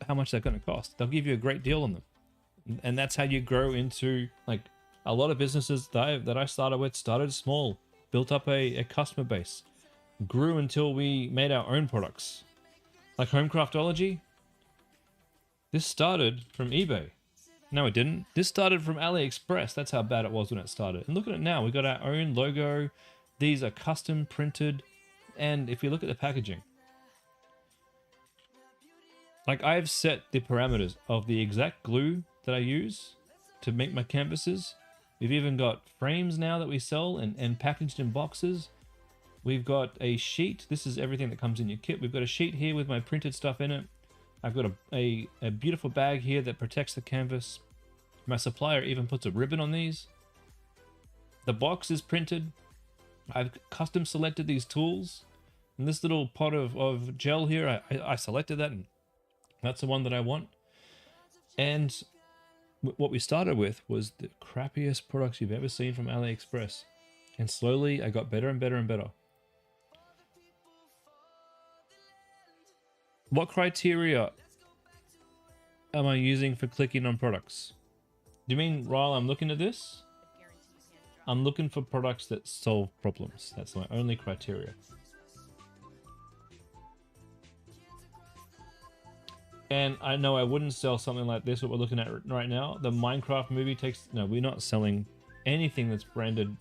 How much is that going to cost? They'll give you a great deal on them. And that's how you grow into, like, a lot of businesses that I started with started small, built up a customer base, grew until we made our own products. Like Homecraftology, this started from eBay. No, it didn't. This started from AliExpress. That's how bad it was when it started. And look at it now. We got our own logo. These are custom printed. And if you look at the packaging, like I've set the parameters of the exact glue that I use to make my canvases. We've even got frames now that we sell and packaged in boxes. We've got a sheet. This is everything that comes in your kit. We've got a sheet here with my printed stuff in it. I've got a beautiful bag here that protects the canvas. My supplier even puts a ribbon on these. The box is printed. I've custom selected these tools. And this little pot of gel here, I selected that, and that's the one that I want. And what we started with was the crappiest products you've ever seen from AliExpress. And slowly I got better and better and better. What criteria am I using for clicking on products? Do you mean while I'm looking at this? I'm looking for products that solve problems. That's my only criteria. And I know I wouldn't sell something like this, what we're looking at right now. The Minecraft movie takes... No, we're not selling anything that's branded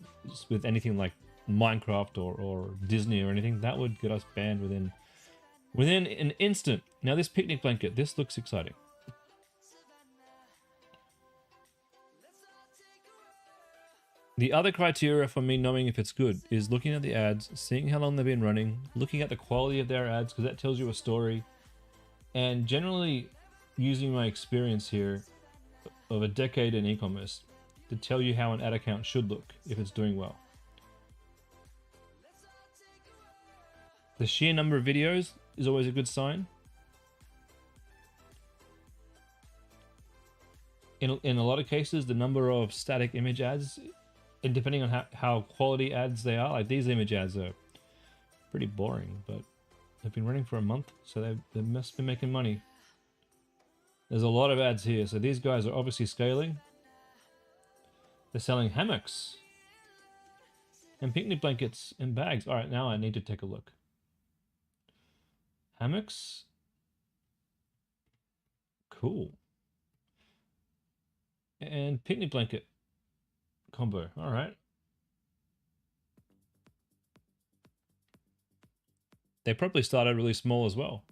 with anything like Minecraft or Disney or anything. That would get us banned within an instant. Now this picnic blanket, this looks exciting. The other criteria for me knowing if it's good is looking at the ads, seeing how long they've been running, looking at the quality of their ads, because that tells you a story, and generally using my experience here of a decade in e-commerce to tell you how an ad account should look if it's doing well. The sheer number of videos is always a good sign. In a lot of cases, the number of static image ads, and depending on how quality ads they are, like these image ads are pretty boring, but they've been running for a month, so they must be making money. There's a lot of ads here, so these guys are obviously scaling. They're selling hammocks and picnic blankets and bags. All right, now I need to take a look. Hammocks. Cool. And picnic blanket combo. All right. They probably started really small as well.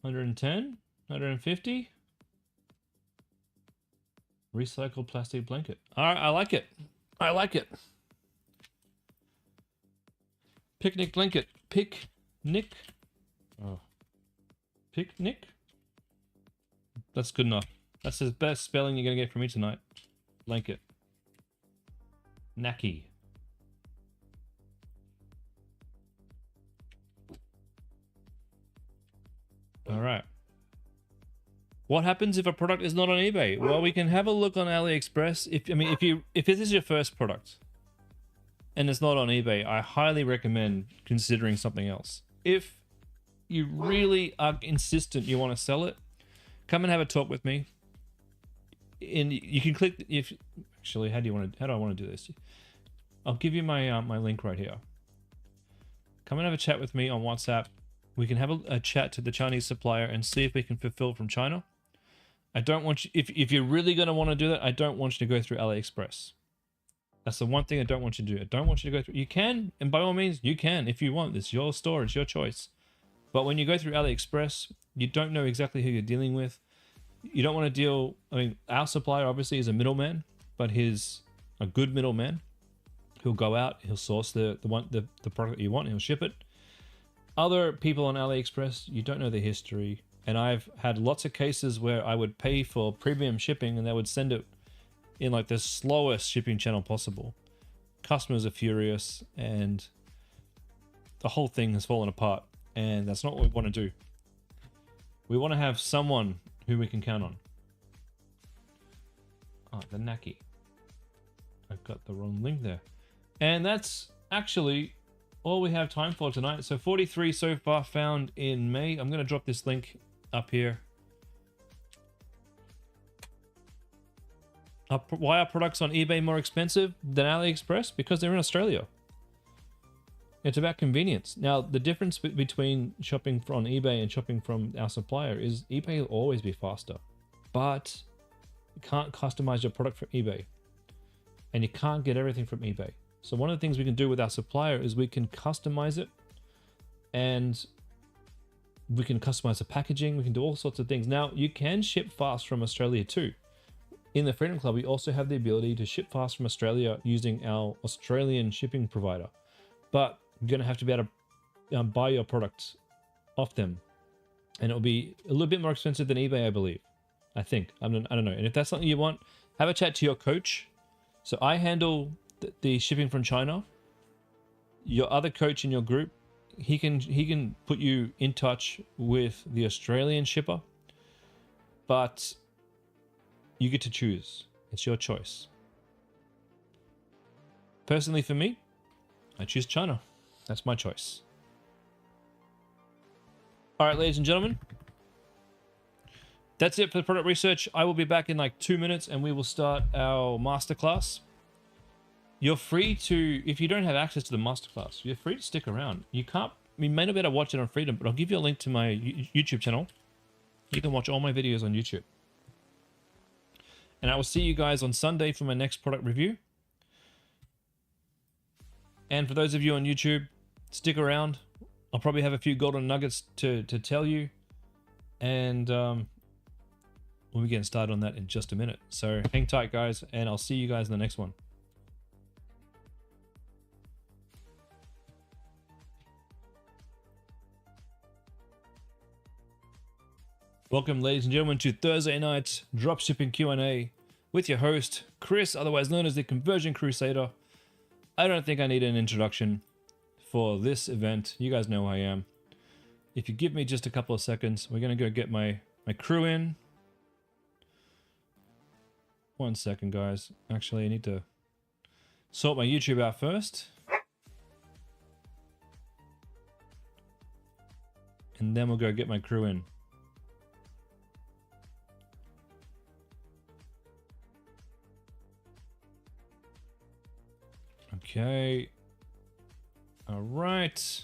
110, 150. Recycled plastic blanket. All right, I like it. I like it. Picnic blanket. Picnic. Oh. Picnic. That's good enough. That's the best spelling you're gonna get from me tonight. Blanket. Nacky. All right. What happens if a product is not on eBay? Well, we can have a look on AliExpress. If this is your first product and it's not on eBay, I highly recommend considering something else. If you really are insistent you want to sell it, come and have a talk with me. And you can click actually, how do I want to do this? I'll give you my my link right here. Come and have a chat with me on WhatsApp. We can have a chat to the Chinese supplier and see if we can fulfill from China. I don't want you, if you're really going to want to do that, I don't want you to go through AliExpress. That's the one thing I don't want you to do. I don't want you to go through. You can, and by all means, you can if you want. It's your store, it's your choice. But when you go through AliExpress, you don't know exactly who you're dealing with. You don't want to deal. I mean, our supplier obviously is a middleman, but he's a good middleman. He'll go out, he'll source the product that you want, and he'll ship it. Other people on AliExpress, you don't know the history. And I've had lots of cases where I would pay for premium shipping and they would send it in like the slowest shipping channel possible. Customers are furious and the whole thing has fallen apart. And that's not what we want to do. We want to have someone who we can count on. Oh, the Nacky. I've got the wrong link there. And that's actually all we have time for tonight. So 43 so far found in May. I'm going to drop this link up here. Why are products on eBay more expensive than AliExpress? Because they're in Australia. It's about convenience. Now, the difference between shopping on eBay and shopping from our supplier is eBay will always be faster, but you can't customize your product from eBay, and you can't get everything from eBay. So one of the things we can do with our supplier is we can customize it, and we can customize the packaging. We can do all sorts of things. Now, you can ship fast from Australia too. In the Freedom Club, we also have the ability to ship fast from Australia using our Australian shipping provider. But you're going to have to be able to buy your products off them. And it'll be a little bit more expensive than eBay, I believe. I think. I don't know. And if that's something you want, have a chat to your coach. So I handle the shipping from China. Your other coach in your group, he can put you in touch with the Australian shipper. But you get to choose. It's your choice. Personally, for me, I choose China. That's my choice. All right, ladies and gentlemen, That's it for the product research. I will be back in like 2 minutes and we will start our masterclass. You're free to, if you don't have access to the masterclass, you're free to stick around. You may not be able to watch it on Freedom, but I'll give you a link to my YouTube channel. You can watch all my videos on YouTube. And I will see you guys on Sunday for my next product review. And for those of you on YouTube, stick around. I'll probably have a few golden nuggets to tell you. And we'll be getting started on that in just a minute. So hang tight, guys, and I'll see you guys in the next one. Welcome, ladies and gentlemen, to Thursday night's dropshipping Q&A with your host, Chris, otherwise known as the Conversion Crusader. I don't think I need an introduction for this event. You guys know who I am. If you give me just a couple of seconds, we're going to go get my crew in. 1 second, guys. Actually, I need to sort my YouTube out first. And then we'll go get my crew in. Okay. All right.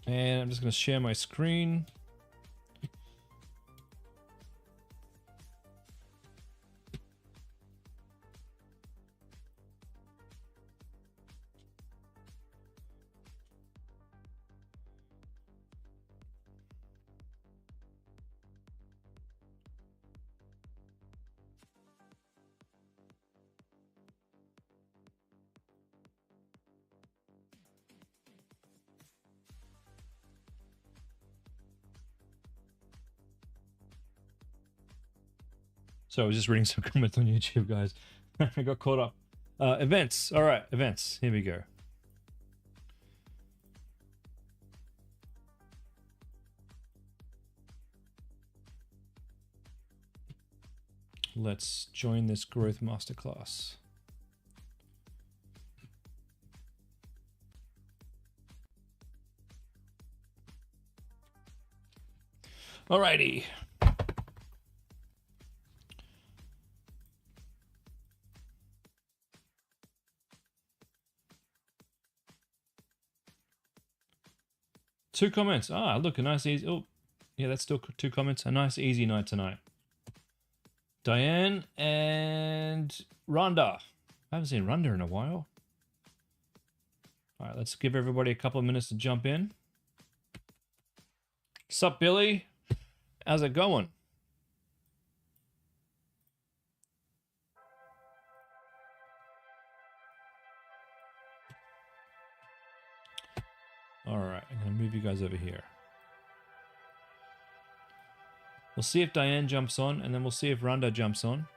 And I'm just going to share my screen. So I was just reading some comments on YouTube, guys. I got caught up. Events. All right, events. Here we go. Let's join this growth masterclass. Alrighty. Two comments. Ah, look, a nice easy. Oh, yeah, that's still 2 comments. A nice easy night tonight. Diane and Rhonda. I haven't seen Rhonda in a while. All right, let's give everybody a couple of minutes to jump in. Sup, Billy? How's it going? All right, I'm going to move you guys over here. We'll see if Diane jumps on, and then we'll see if Rhonda jumps on.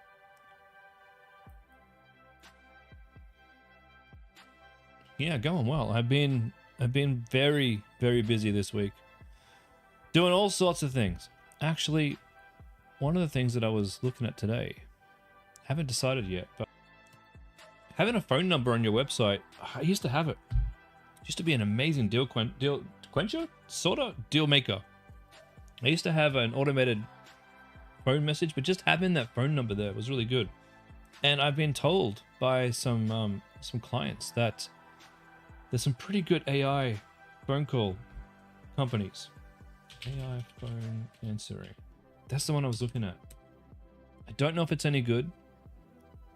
Yeah, going well. I've been very, very busy this week. Doing all sorts of things. Actually, one of the things that I was looking at today, haven't decided yet, but having a phone number on your website, I used to have it. Used to be an amazing deal quencher, sort of deal maker. I used to have an automated phone message, but just having that phone number there was really good. And I've been told by some clients that there's some pretty good AI phone call companies. AI phone answering. That's the one I was looking at. I don't know if it's any good.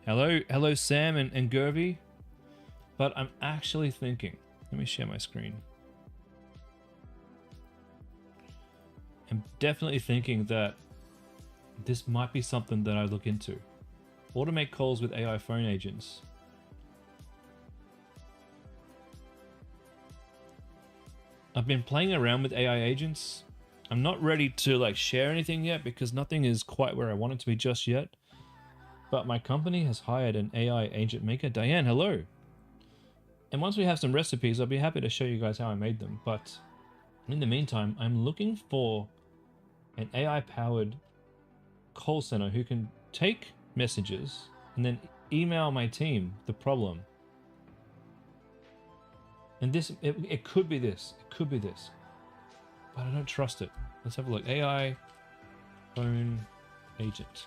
Hello, Sam and Gervy. But I'm actually thinking. Let me share my screen. I'm definitely thinking that this might be something that I look into. Automate calls with AI phone agents. I've been playing around with AI agents. I'm not ready to like share anything yet because nothing is quite where I want it to be just yet. But my company has hired an AI agent maker. Diane, hello. And once we have some recipes, I'll be happy to show you guys how I made them. But in the meantime, I'm looking for an AI-powered call center who can take messages and then email my team the problem And this, it could be this. It could be this. But I don't trust it. Let's have a look. AI phone agent.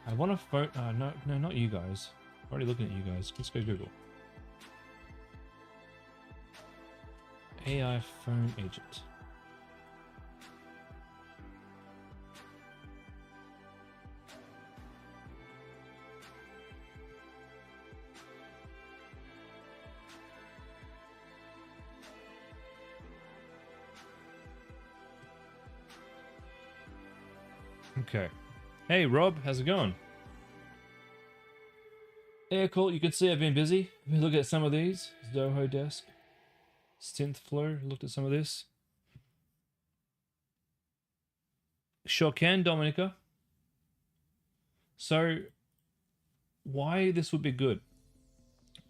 I want a phone. No, not you guys. I'm already looking at you guys. Let's go Google. AI phone agent. Okay. Hey Rob, how's it going? Yeah, cool. You can see I've been busy. Look at some of these. Zoho Desk. Synthflow. Looked at some of this. Sure can, Dominica. So, why this would be good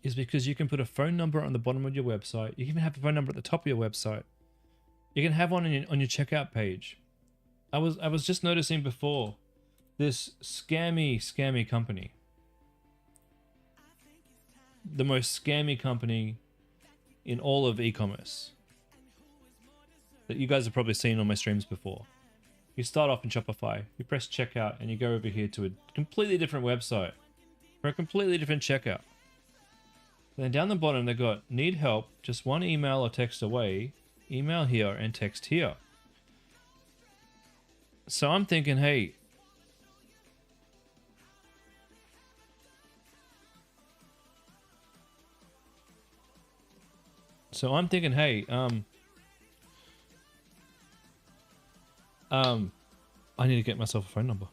is because you can put a phone number on the bottom of your website. You can even have a phone number at the top of your website. You can have one on your checkout page. I was just noticing before this scammy company. The most scammy company in all of e-commerce that you guys have probably seen on my streams before. You start off in Shopify, you press checkout, and you go over here to a completely different website for a completely different checkout. Then down the bottom they got need help, just one email or text away, email here and text here. So I'm thinking, hey, I need to get myself a phone number.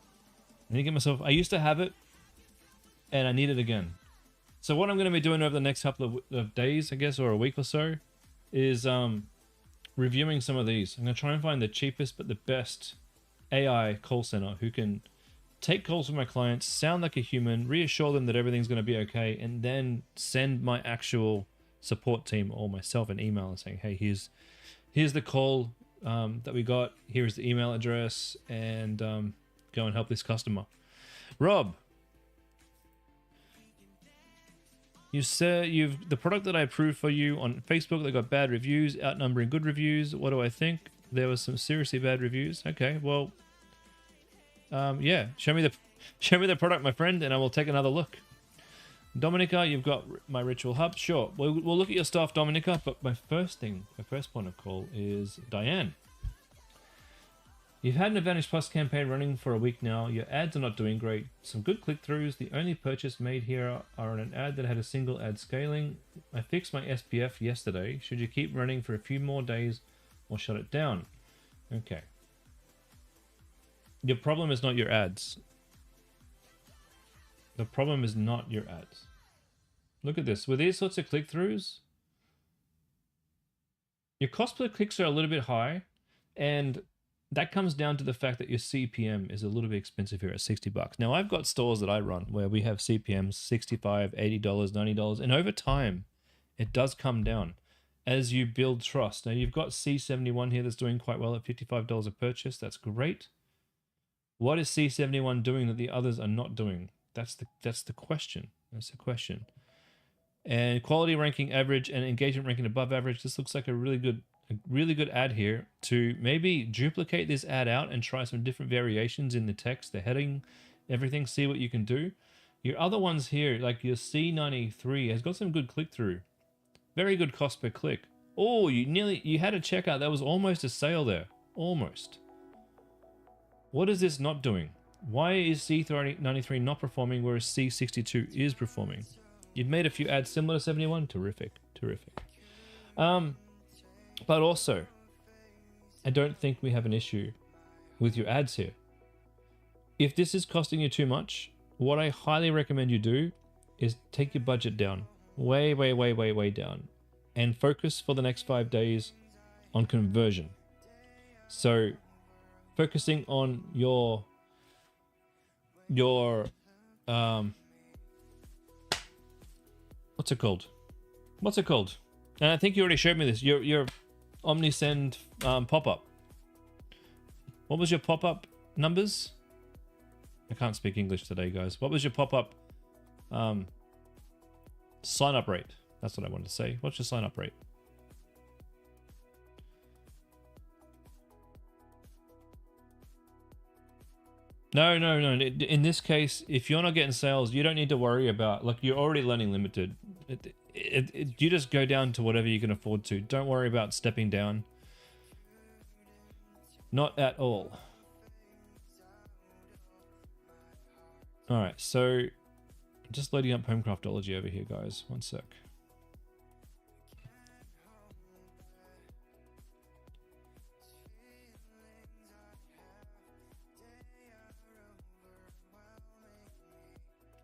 I used to have it and I need it again. So what I'm going to be doing over the next couple of days, I guess, or a week or so, is reviewing some of these. I'm going to try and find the cheapest but the best AI call center who can take calls from my clients, sound like a human, reassure them that everything's going to be okay, and then send my actual support team or myself an email saying, hey, here's the call that we got, here's the email address, and go and help this customer. Rob, you said the product that I approved for you on Facebook, they got bad reviews, outnumbering good reviews. What do I think? There was some seriously bad reviews. Okay, well, yeah, show me the product, my friend, and I will take another look. Dominica, you've got my Ritual Hub. Sure, we'll look at your stuff, Dominica. But my first point of call is Diane. You've had an Advantage Plus campaign running for a week now. Your ads are not doing great. Some good click-throughs. The only purchase made here are on an ad that had a single ad scaling. I fixed my SPF yesterday. Should you keep running for a few more days or shut it down? Okay. Your problem is not your ads. The problem is not your ads. Look at this. With these sorts of click-throughs, your cost per clicks are a little bit high, and that comes down to the fact that your CPM is a little bit expensive here at $60. Now, I've got stores that I run where we have CPMs $65, $80, $90, and over time, it does come down as you build trust. Now, you've got C71 here that's doing quite well at $55 a purchase. That's great. What is C71 doing that the others are not doing? That's the question. That's the question. And quality ranking average and engagement ranking above average. This looks like a really good ad here to maybe duplicate this ad out and try some different variations in the text, the heading, everything. See what you can do. Your other ones here, like your C93, has got some good click through. Very good cost per click. Oh, you had a checkout. That was almost a sale there. Almost. What is this not doing? Why is C93 not performing whereas C62 is performing? You've made a few ads similar to 71. Terrific. Terrific. But also, I don't think we have an issue with your ads here. If this is costing you too much, what I highly recommend you do is take your budget down. Way down. And focus for the next 5 days on conversion. So, focusing on your what's it called? And I think you already showed me this. Your OmniSend pop-up. What was your pop-up numbers? I can't speak English today, guys. What was your pop-up sign-up rate? That's what I wanted to say. What's your sign up rate? No. In this case, if you're not getting sales, you don't need to worry about, like, you're already learning limited. You just go down to whatever you can afford to. Don't worry about stepping down. Not at all. All right, so just loading up Homecraftology over here, guys. One sec.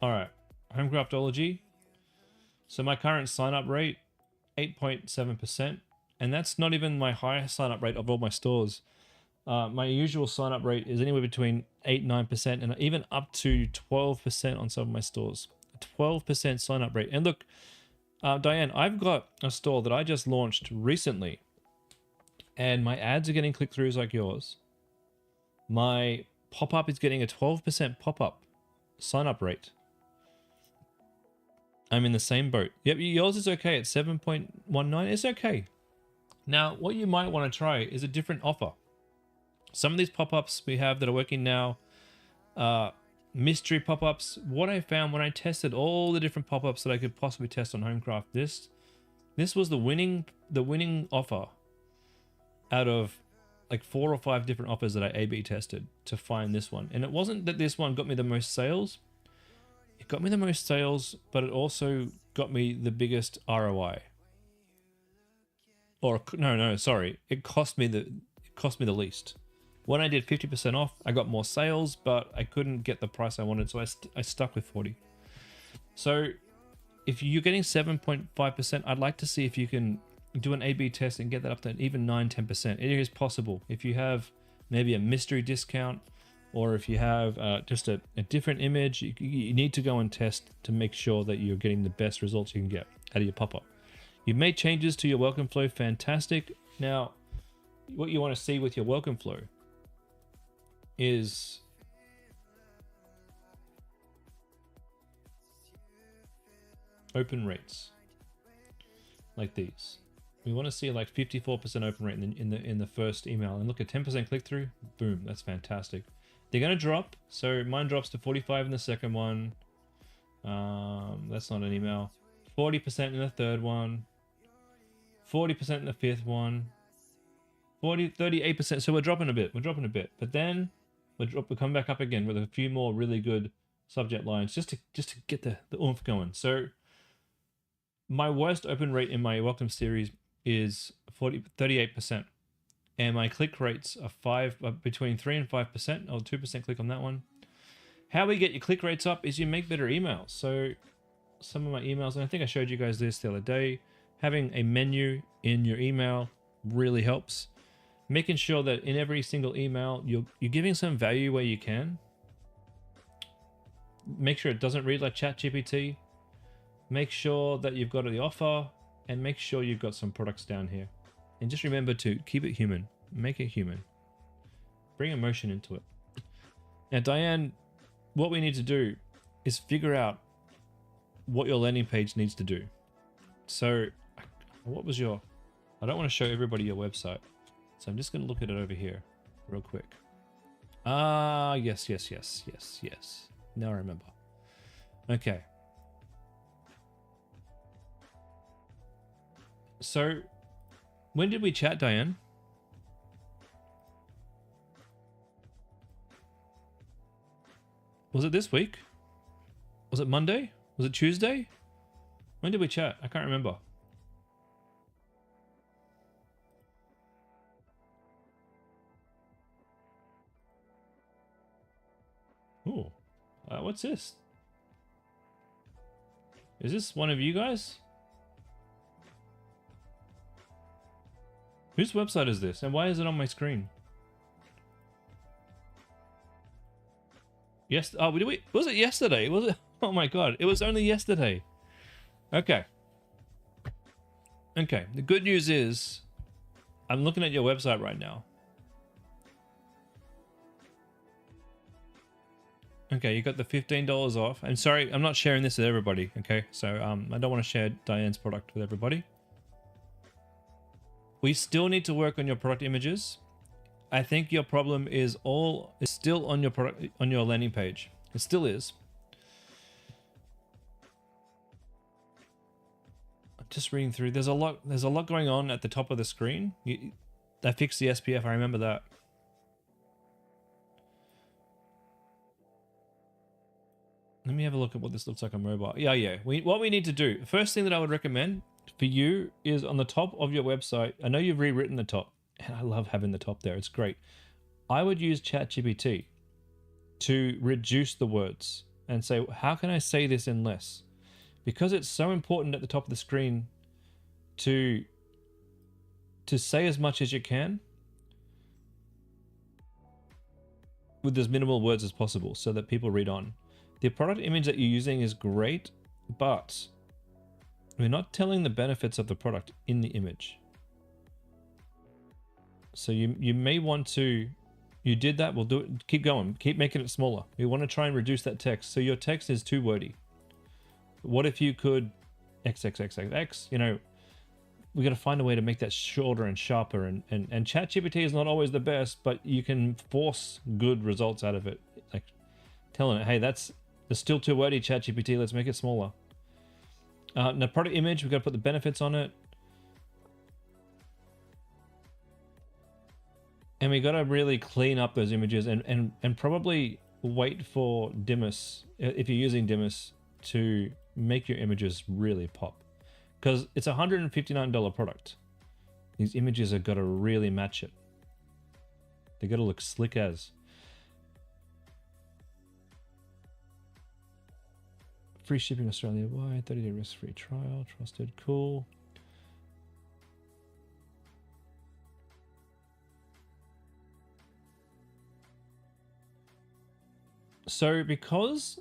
All right, Homecraftology. So my current sign up rate, 8.7%. And that's not even my highest sign up rate of all my stores. My usual sign up rate is anywhere between 8-9% and even up to 12% on some of my stores. 12% sign up rate. And look, Diane, I've got a store that I just launched recently, and my ads are getting click throughs like yours. My pop up is getting a 12% pop up sign up rate. I'm in the same boat. Yep, yours is okay at 7.19. It's okay. Now, what you might want to try is a different offer. Some of these pop-ups we have that are working now, mystery pop-ups. What I found when I tested all the different pop-ups that I could possibly test on Homecraft, this was the winning offer out of like 4 or 5 different offers that I A/B tested to find this one. And it wasn't that this one got me the most sales. It got me the most sales, but it also got me the biggest ROI. Or no, sorry, it cost me the least. When I did 50% off, I got more sales, but I couldn't get the price I wanted, so I stuck with 40. So if you're getting 7.5%, I'd like to see if you can do an A/B test and get that up to even 9-10%. It is possible. If you have maybe a mystery discount, or if you have just a different image, you need to go and test to make sure that you're getting the best results you can get out of your pop-up. You've made changes to your welcome flow, fantastic. Now, what you want to see with your welcome flow is open rates like these. We want to see like 54% open rate in the first email, and look at 10% click through. Boom, that's fantastic. They're going to drop, so mine drops to 45 in the second one. That's not an email. 40% in the third one. 40% in the fifth one. 38%. So we're dropping a bit. But then we'll come back up again with a few more really good subject lines just to get the oomph going. So my worst open rate in my welcome series is 38%. And my click rates are between 3 and 5%, or 2% click on that one. How we get your click rates up is you make better emails. So some of my emails, and I think I showed you guys this the other day, having a menu in your email really helps. Making sure that in every single email, you're giving some value where you can. Make sure it doesn't read like ChatGPT. Make sure that you've got the offer, and make sure you've got some products down here. And just remember to keep it human. Make it human. Bring emotion into it. Now, Diane, what we need to do is figure out what your landing page needs to do. So, what was your... I don't want to show everybody your website. So I'm just going to look at it over here real quick. Yes. Now I remember. Okay. So, when did we chat, Diane? Was it this week? Was it Monday? Was it Tuesday? When did we chat? I can't remember. Ooh. What's this? Is this one of you guys? Whose website is this, and why is it on my screen? Yes. Oh, was it yesterday? Was it? Oh my god! It was only yesterday. Okay. Okay. The good news is, I'm looking at your website right now, Okay, you got the $15 off. And sorry, I'm not sharing this with everybody. Okay, so I don't want to share Diane's product with everybody. We still need to work on your product images. I think your problem is still on your product, on your landing page. It still is. I'm just reading through. There's a lot going on at the top of the screen. I fixed the SPF. I remember that. Let me have a look at what this looks like on mobile. Yeah. What we need to do, first thing that I would recommend for you is on the top of your website. I know you've rewritten the top, and I love having the top there. It's great. I would use ChatGPT to reduce the words and say, how can I say this in less? Because it's so important at the top of the screen to say as much as you can with as minimal words as possible so that people read on. The product image that you're using is great, but we're not telling the benefits of the product in the image. So you may want to, you did that, we'll do it, keep going, keep making it smaller. We want to try and reduce that text. So your text is too wordy. What if you could XXXX, you know, we got to find a way to make that shorter and sharper, and ChatGPT is not always the best, but you can force good results out of it. Like telling it, hey, that's still too wordy, ChatGPT, let's make it smaller. Now product image, we've got to put the benefits on it. And we got to really clean up those images and probably wait for Dimas, if you're using Dimas, to make your images really pop. Because it's a $159 product. These images have got to really match it. They got to look slick as. Free shipping Australia-wide, 30-day risk-free trial, trusted, cool. So because,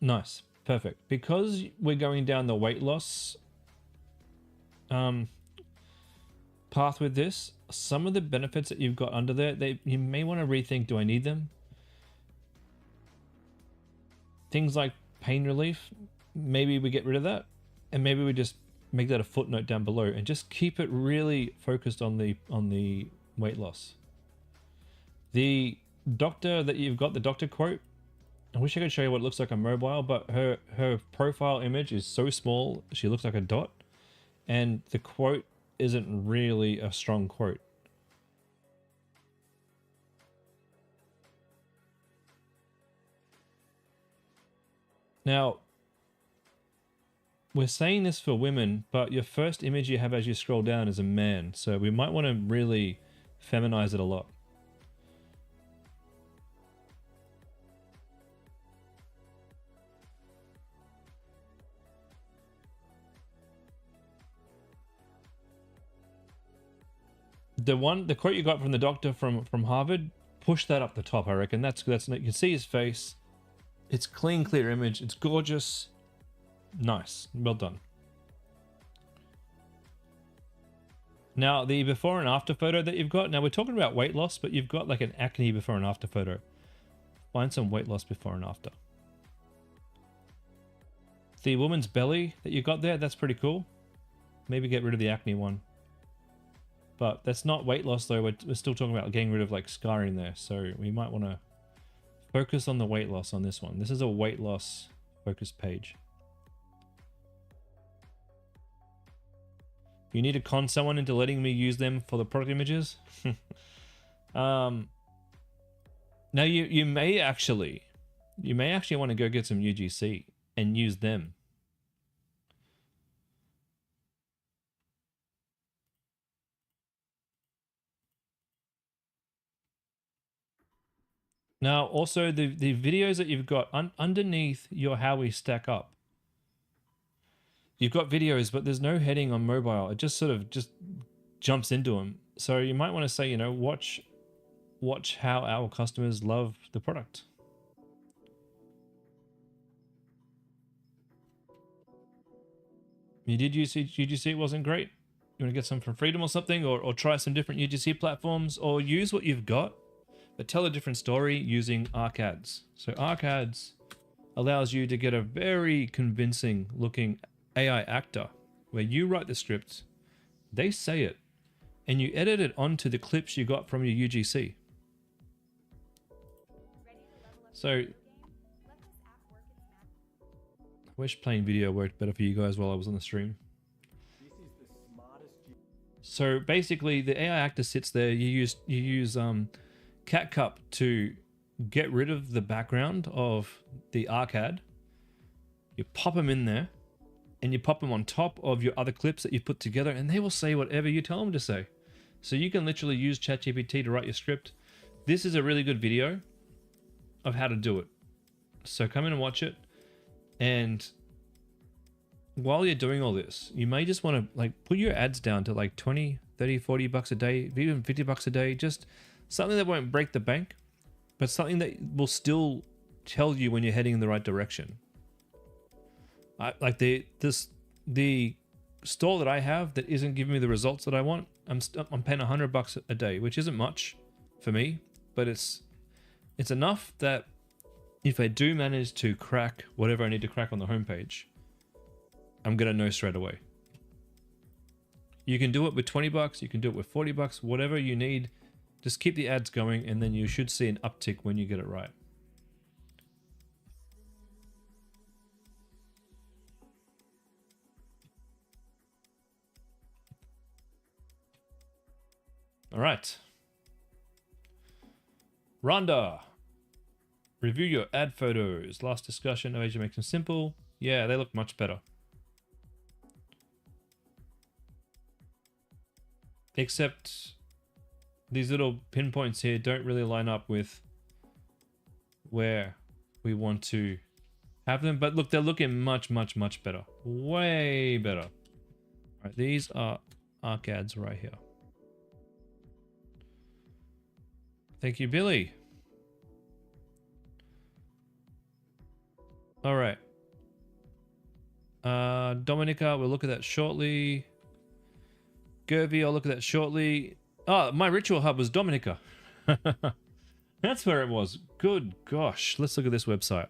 nice, perfect. Because we're going down the weight loss path with this, some of the benefits that you've got under there, you may want to rethink, do I need them? Things like pain relief, maybe we get rid of that, and maybe we just make that a footnote down below and just keep it really focused on the weight loss. The doctor that you've got, the doctor quote, I wish I could show you what it looks like on mobile, but her profile image is so small, she looks like a dot, and the quote isn't really a strong quote. Now, we're saying this for women, but your first image you have as you scroll down is a man, so we might want to really feminize it a lot. The quote you got from the doctor from Harvard, push that up the top. I reckon that's you can see his face. It's clean, clear image. It's gorgeous. Nice. Well done. Now, the before and after photo that you've got. Now, we're talking about weight loss, but you've got like an acne before and after photo. Find some weight loss before and after. The woman's belly that you got there, that's pretty cool. Maybe get rid of the acne one. But that's not weight loss, though. We're still talking about getting rid of like scarring there. So we might want to focus on the weight loss on this one. This is a weight loss focused page. You need to con someone into letting me use them for the product images. Now you may actually want to go get some UGC and use them. Now, also the videos that you've got underneath your how we stack up. You've got videos, but there's no heading on mobile. It just sort of just jumps into them. So you might want to say, you know, watch how our customers love the product. You did use UGC, it wasn't great. You want to get some from Freedom or something, or try some different UGC platforms, or use what you've got. but tell a different story using ARC ads. So ARC ads allows you to get a very convincing looking AI actor where you write the script, they say it, and you edit it onto the clips you got from your UGC. So I wish playing video worked better for you guys while I was on the stream. So basically the AI actor sits there, you use CatCup to get rid of the background of the ARC ad. You pop them in there and you pop them on top of your other clips that you put together, and they will say whatever you tell them to say. So you can literally use ChatGPT to write your script. This is a really good video of how to do it. So come in and watch it. And while you're doing all this, you may just want to like put your ads down to like 20, 30, 40 bucks a day, even 50 bucks a day, just something that won't break the bank, but something that will still tell you when you're heading in the right direction. Like the store that I have that isn't giving me the results that I want, I'm paying $100 a day, which isn't much for me, but it's enough that if I do manage to crack whatever I need to crack on the homepage, I'm gonna know straight away. You can do it with 20 bucks, you can do it with 40 bucks, whatever you need. Just keep the ads going, and then you should see an uptick when you get it right. All right. Rhonda, review your ad photos. Last discussion, no agent makes them simple. Yeah, they look much better. Except these little pinpoints here don't really line up with where we want to have them. But look, they're looking much, much, much better. Way better. All right, these are ARC ads right here. Thank you, Billy. All right. Dominica, we'll look at that shortly. Gervy, I'll look at that shortly. Oh, my ritual hub was Dominica. That's where it was. Good gosh. Let's look at this website.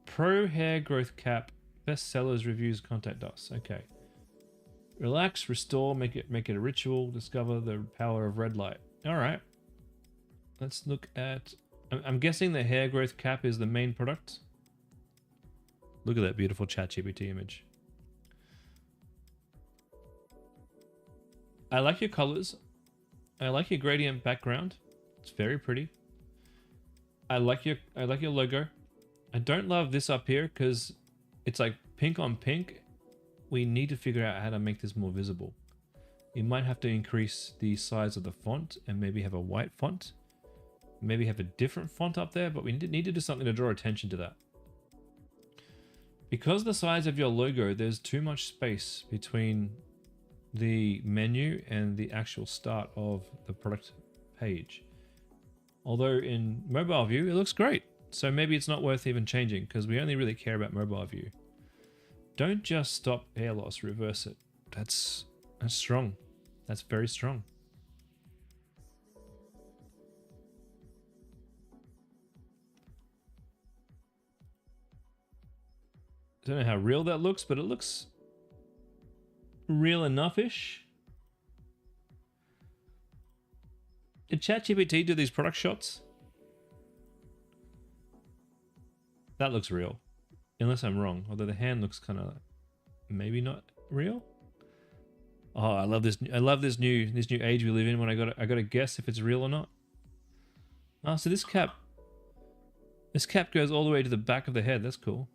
Pro hair growth cap. Bestsellers, reviews, contact us. Okay. Relax, restore, make it a ritual, discover the power of red light. All right. Let's look at... I'm guessing the hair growth cap is the main product. Look at that beautiful ChatGPT image. I like your colors. I like your gradient background. It's very pretty. I like your logo. I don't love this up here because it's like pink on pink. We need to figure out how to make this more visible. You might have to increase the size of the font and maybe have a white font. Maybe have a different font up there, but we need to do something to draw attention to that. Because the size of your logo, there's too much space between the menu and the actual start of the product page. Although in mobile view, it looks great. So maybe it's not worth even changing because we only really care about mobile view. Don't just stop hair loss, reverse it. That's strong. That's very strong. I don't know how real that looks, but it looks real enough-ish. Did ChatGPT do these product shots? That looks real. Unless I'm wrong. Although the hand looks kind of maybe not real. Oh, I love this new age we live in when I gotta guess if it's real or not. Oh, so this cap goes all the way to the back of the head. That's cool.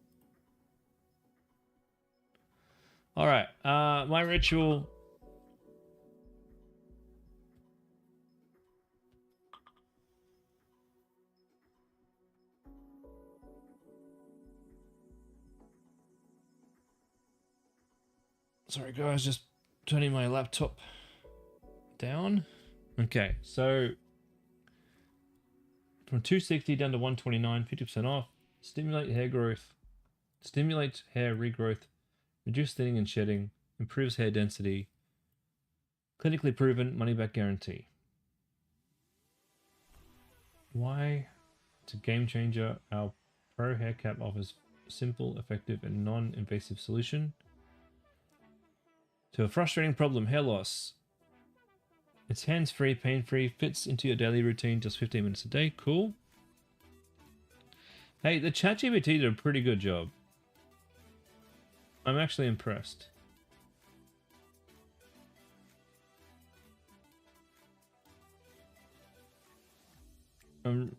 All right, my ritual. Sorry guys, just turning my laptop down. Okay, so from 260 down to 129, 50% off. Stimulate hair growth. Stimulate hair regrowth. Reduce thinning and shedding. Improves hair density. Clinically proven money back guarantee. Why? It's a game changer. Our Pro Hair Cap offers simple, effective, and non-invasive solution to a frustrating problem, hair loss. It's hands-free, pain-free, fits into your daily routine, just 15 minutes a day. Cool. Hey, the ChatGPT did a pretty good job. I'm actually impressed. I'm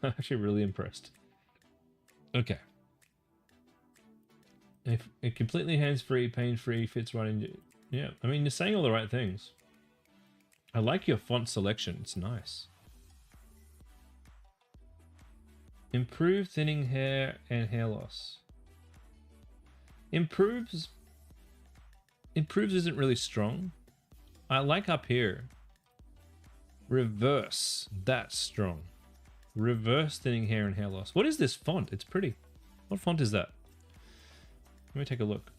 actually really impressed. Okay. If it completely hands-free, pain-free, fits right in. Yeah, I mean, you're saying all the right things. I like your font selection. It's nice. Improve thinning hair and hair loss. Improves isn't really strong. I like up here. Reverse. That's strong. Reverse thinning hair and hair loss. What is this font? It's pretty. What font is that? Let me take a look.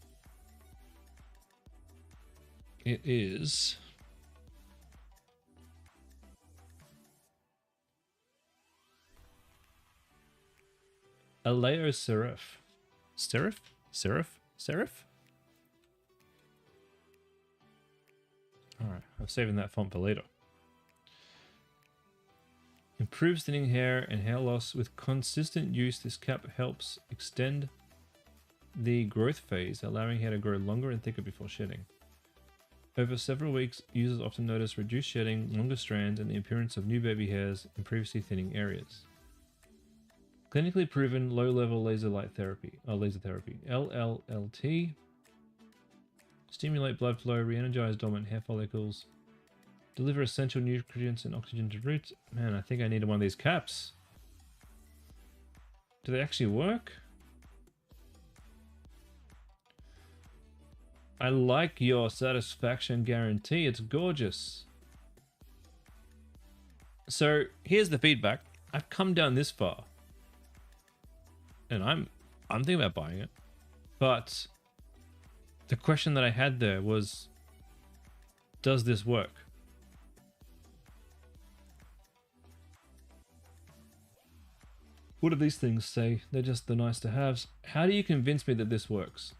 It is... Aleo Serif. Serif? Serif? Serif? Alright, I'm saving that font for later. Improves thinning hair and hair loss. With consistent use, this cap helps extend the growth phase, allowing hair to grow longer and thicker before shedding. Over several weeks, users often notice reduced shedding, longer strands, and the appearance of new baby hairs in previously thinning areas. Clinically proven low-level laser therapy, LLLT. Stimulate blood flow, re-energize dormant hair follicles, deliver essential nutrients and oxygen to roots. Man, I think I needed one of these caps. Do they actually work? I like your satisfaction guarantee. It's gorgeous. So here's the feedback. I've come down this far, and I'm thinking about buying it. But the question that I had there was, does this work? What do these things say? They're just the nice to haves. How do you convince me that this works?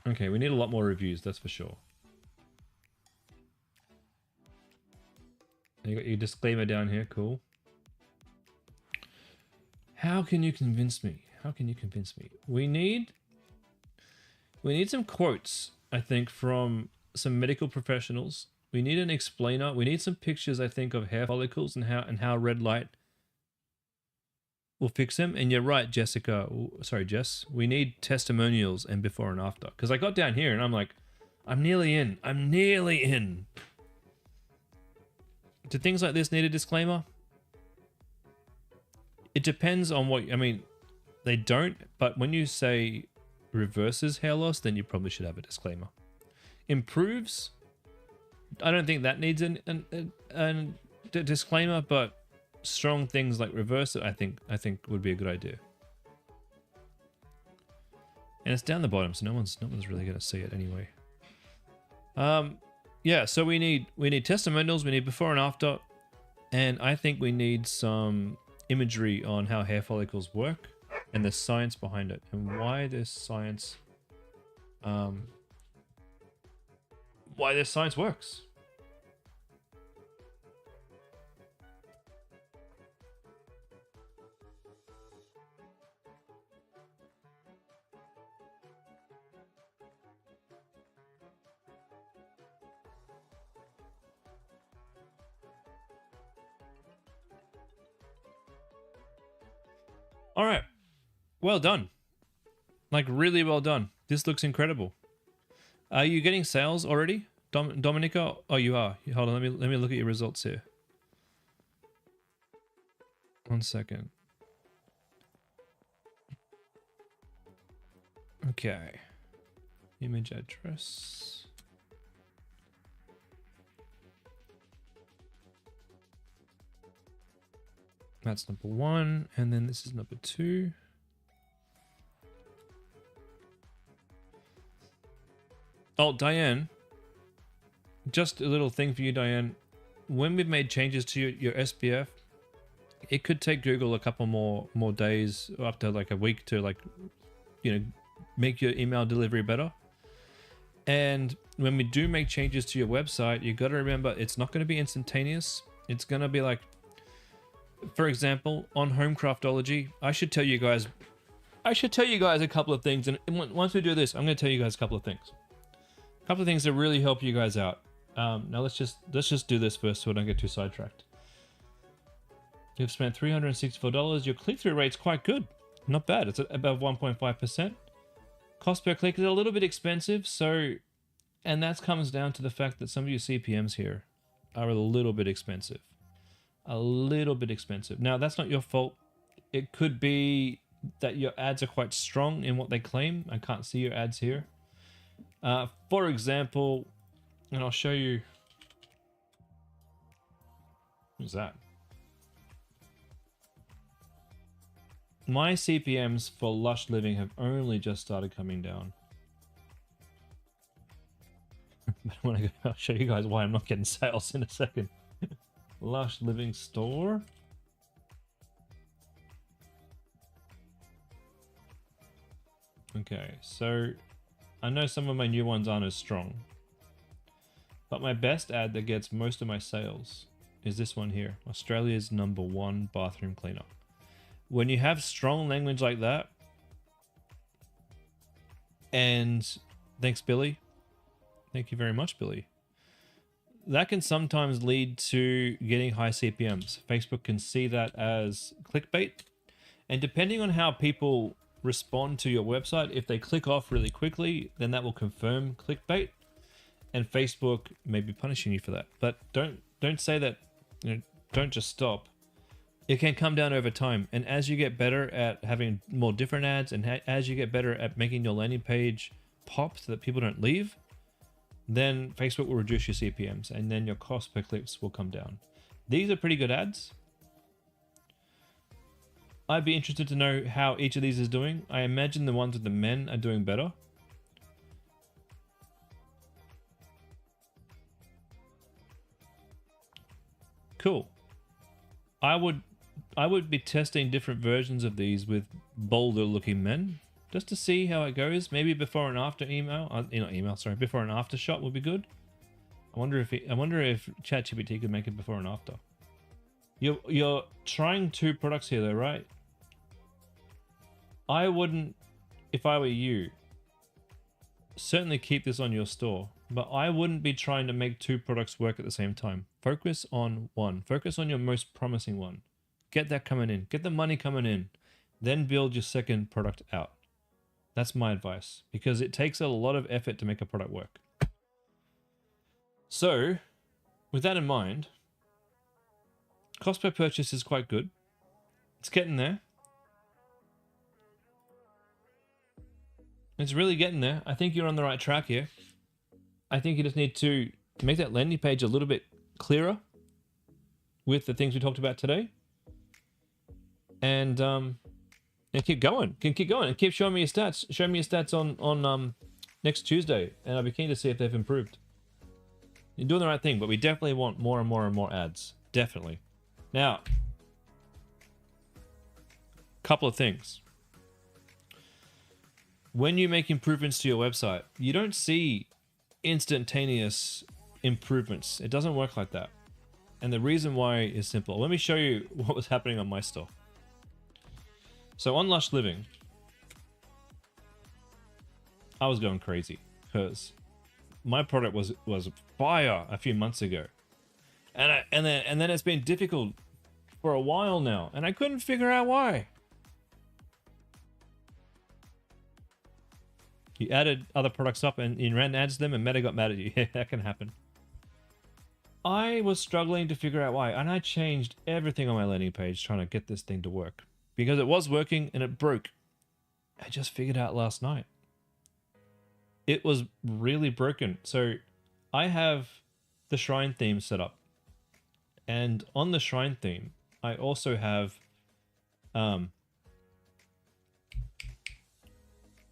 Okay, we need a lot more reviews, that's for sure. You got your disclaimer down here, cool. How can you convince me? How can you convince me? We need some quotes, I think, from some medical professionals. We need an explainer. We need some pictures, I think, of hair follicles and how red light will fix them. And you're right, Jessica. Sorry, Jess. We need testimonials and before and after. Because I got down here and I'm like, I'm nearly in. I'm nearly in. Do things like this need a disclaimer? It depends on what, I mean, they don't, but when you say reverses hair loss, then you probably should have a disclaimer. Improves, I don't think that needs a disclaimer, but strong things like reverse it, I think would be a good idea. And it's down the bottom, so no one's really gonna see it anyway. Yeah, so we need testimonials, we need before and after, and I think we need some imagery on how hair follicles work and the science behind it and why this science works. All right. Well done. Like, really well done. This looks incredible. Are you getting sales already, Dominica? Oh, you are. Hold on. Let me look at your results here. 1 second. Okay. Image address. That's number 1, and then this is number 2. Oh, Diane, just a little thing for you, Diane. When we've made changes to your SPF, it could take Google a couple more days, up to like a week, to like, make your email delivery better. And when we do make changes to your website, you got to remember it's not going to be instantaneous. It's going to be like, for example, on Homecraftology, I should tell you guys a couple of things. And once we do this, I'm going to tell you guys a couple of things. A couple of things that really help you guys out. Now let's just do this first so I don't get too sidetracked. You've spent $364. Your click-through rate's quite good. Not bad. It's above 1.5%. Cost per click is a little bit expensive, and that comes down to the fact that some of your CPMs here are a little bit expensive. A little bit expensive. Now, that's not your fault. It could be that your ads are quite strong in what they claim. I can't see your ads here. For example, and I'll show you. Who's that? My CPMs for Lush Living have only just started coming down. But I'll show you guys why I'm not getting sales in a second. Lush Living store. Okay, so I know some of my new ones aren't as strong, but my best ad that gets most of my sales is this one here, Australia's #1 bathroom cleaner. When you have strong language like that, and thanks, Billy. Thank you very much, Billy. That can sometimes lead to getting high CPMs. Facebook can see that as clickbait. And depending on how people respond to your website, if they click off really quickly, then that will confirm clickbait. And Facebook may be punishing you for that. But don't say that, don't just stop. It can come down over time. And as you get better at having more different ads, and as you get better at making your landing page pop so that people don't leave, then Facebook will reduce your CPMs, and then your cost per clicks will come down. These are pretty good ads. I'd be interested to know how each of these is doing. I imagine the ones with the men are doing better. Cool. I would be testing different versions of these with bolder looking men, just to see how it goes. Maybe before and after before and after shot would be good. I wonder if ChatGPT could make it before and after. You're trying 2 products here though, right? I wouldn't, if I were you, certainly keep this on your store, but I wouldn't be trying to make 2 products work at the same time. Focus on one. Focus on your most promising one. Get that coming in. Get the money coming in. Then build your second product out. That's my advice, because it takes a lot of effort to make a product work. So, with that in mind, cost per purchase is quite good. It's getting there. It's really getting there. I think you're on the right track here. I think you just need to make that landing page a little bit clearer with the things we talked about today. And keep going. Keep going. And keep showing me your stats. Show me your stats on next Tuesday. And I'll be keen to see if they've improved. You're doing the right thing, but we definitely want more and more and more ads. Definitely. Now, couple of things. When you make improvements to your website, you don't see instantaneous improvements. It doesn't work like that. And the reason why is simple. Let me show you what was happening on my store. So on Lush Living, I was going crazy because my product was fire a few months ago. And then it's been difficult for a while now, and I couldn't figure out why. You added other products up and you ran ads to them and Meta got mad at you. Yeah, that can happen. I was struggling to figure out why, and I changed everything on my landing page trying to get this thing to work. Because it was working and it broke. I just figured out last night. It was really broken. So I have the shrine theme set up. And on the shrine theme, I also have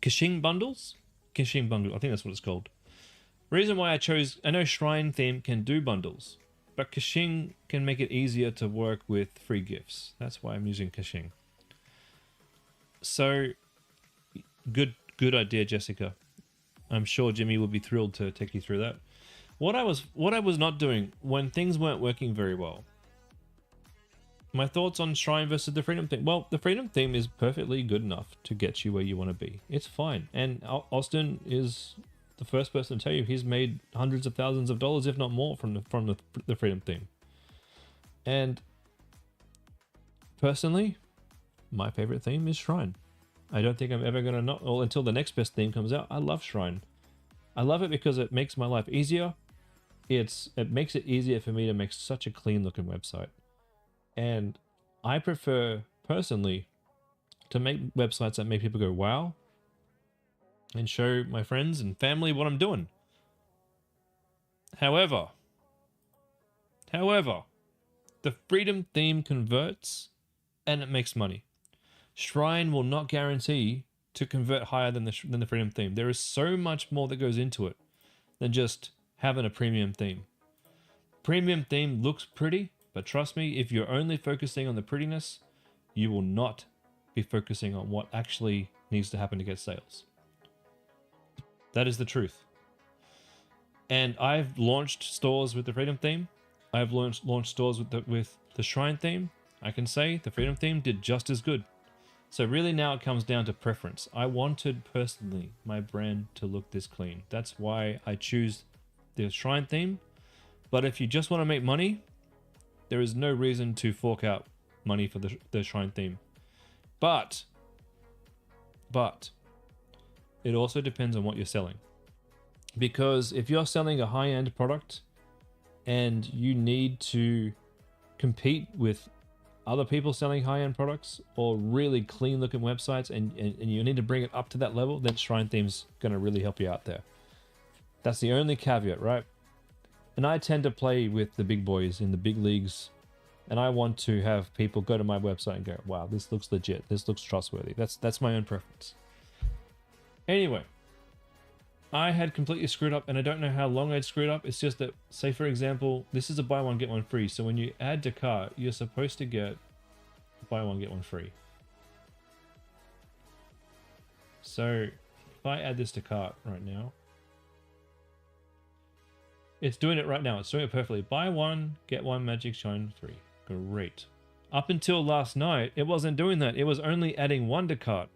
Kashing bundles. Kashing bundle, I think that's what it's called. Reason why I know Shrine theme can do bundles, but Kaching can make it easier to work with free gifts. That's why I'm using Kaching. So, good idea, Jessica. I'm sure Jimmy will be thrilled to take you through that. What I was not doing when things weren't working very well. My thoughts on Shrine versus the Freedom theme. Well, the Freedom theme is perfectly good enough to get you where you want to be. It's fine. And Austin is the first person to tell you he's made hundreds of thousands of dollars, if not more, from the Freedom theme. And personally, my favorite theme is Shrine. I don't think I'm ever going to not, well, until the next best theme comes out. I love Shrine. I love it because it makes my life easier. It makes it easier for me to make such a clean looking website. And I prefer, personally, to make websites that make people go, wow, and show my friends and family what I'm doing. However, the Freedom theme converts and it makes money. Shrine will not guarantee to convert higher than the Freedom theme. There is so much more that goes into it than just having a premium theme. Premium theme looks pretty, but trust me, if you're only focusing on the prettiness, you will not be focusing on what actually needs to happen to get sales. That is the truth. And I've launched stores with the Freedom theme. I've launched stores with the Shrine theme. I can say the Freedom theme did just as good. So really now it comes down to preference. I wanted personally my brand to look this clean. That's why I choose the Shrine theme. But if you just want to make money, there is no reason to fork out money for the Shrine theme. But it also depends on what you're selling. Because if you're selling a high-end product and you need to compete with other people selling high-end products or really clean-looking websites and you need to bring it up to that level, then Shrine theme's going to really help you out there. That's the only caveat, right? And I tend to play with the big boys in the big leagues, and I want to have people go to my website and go, wow, this looks legit, this looks trustworthy. That's my own preference. Anyway, I had completely screwed up, and I don't know how long I'd screwed up. It's just that, say for example, this is a buy one get one free. So when you add to cart, you're supposed to get buy one get one free. So if I add this to cart right now, it's doing it right now. It's doing it perfectly. Buy one, get one magic shine free. Great. Up until last night, it wasn't doing that. It was only adding one to cart.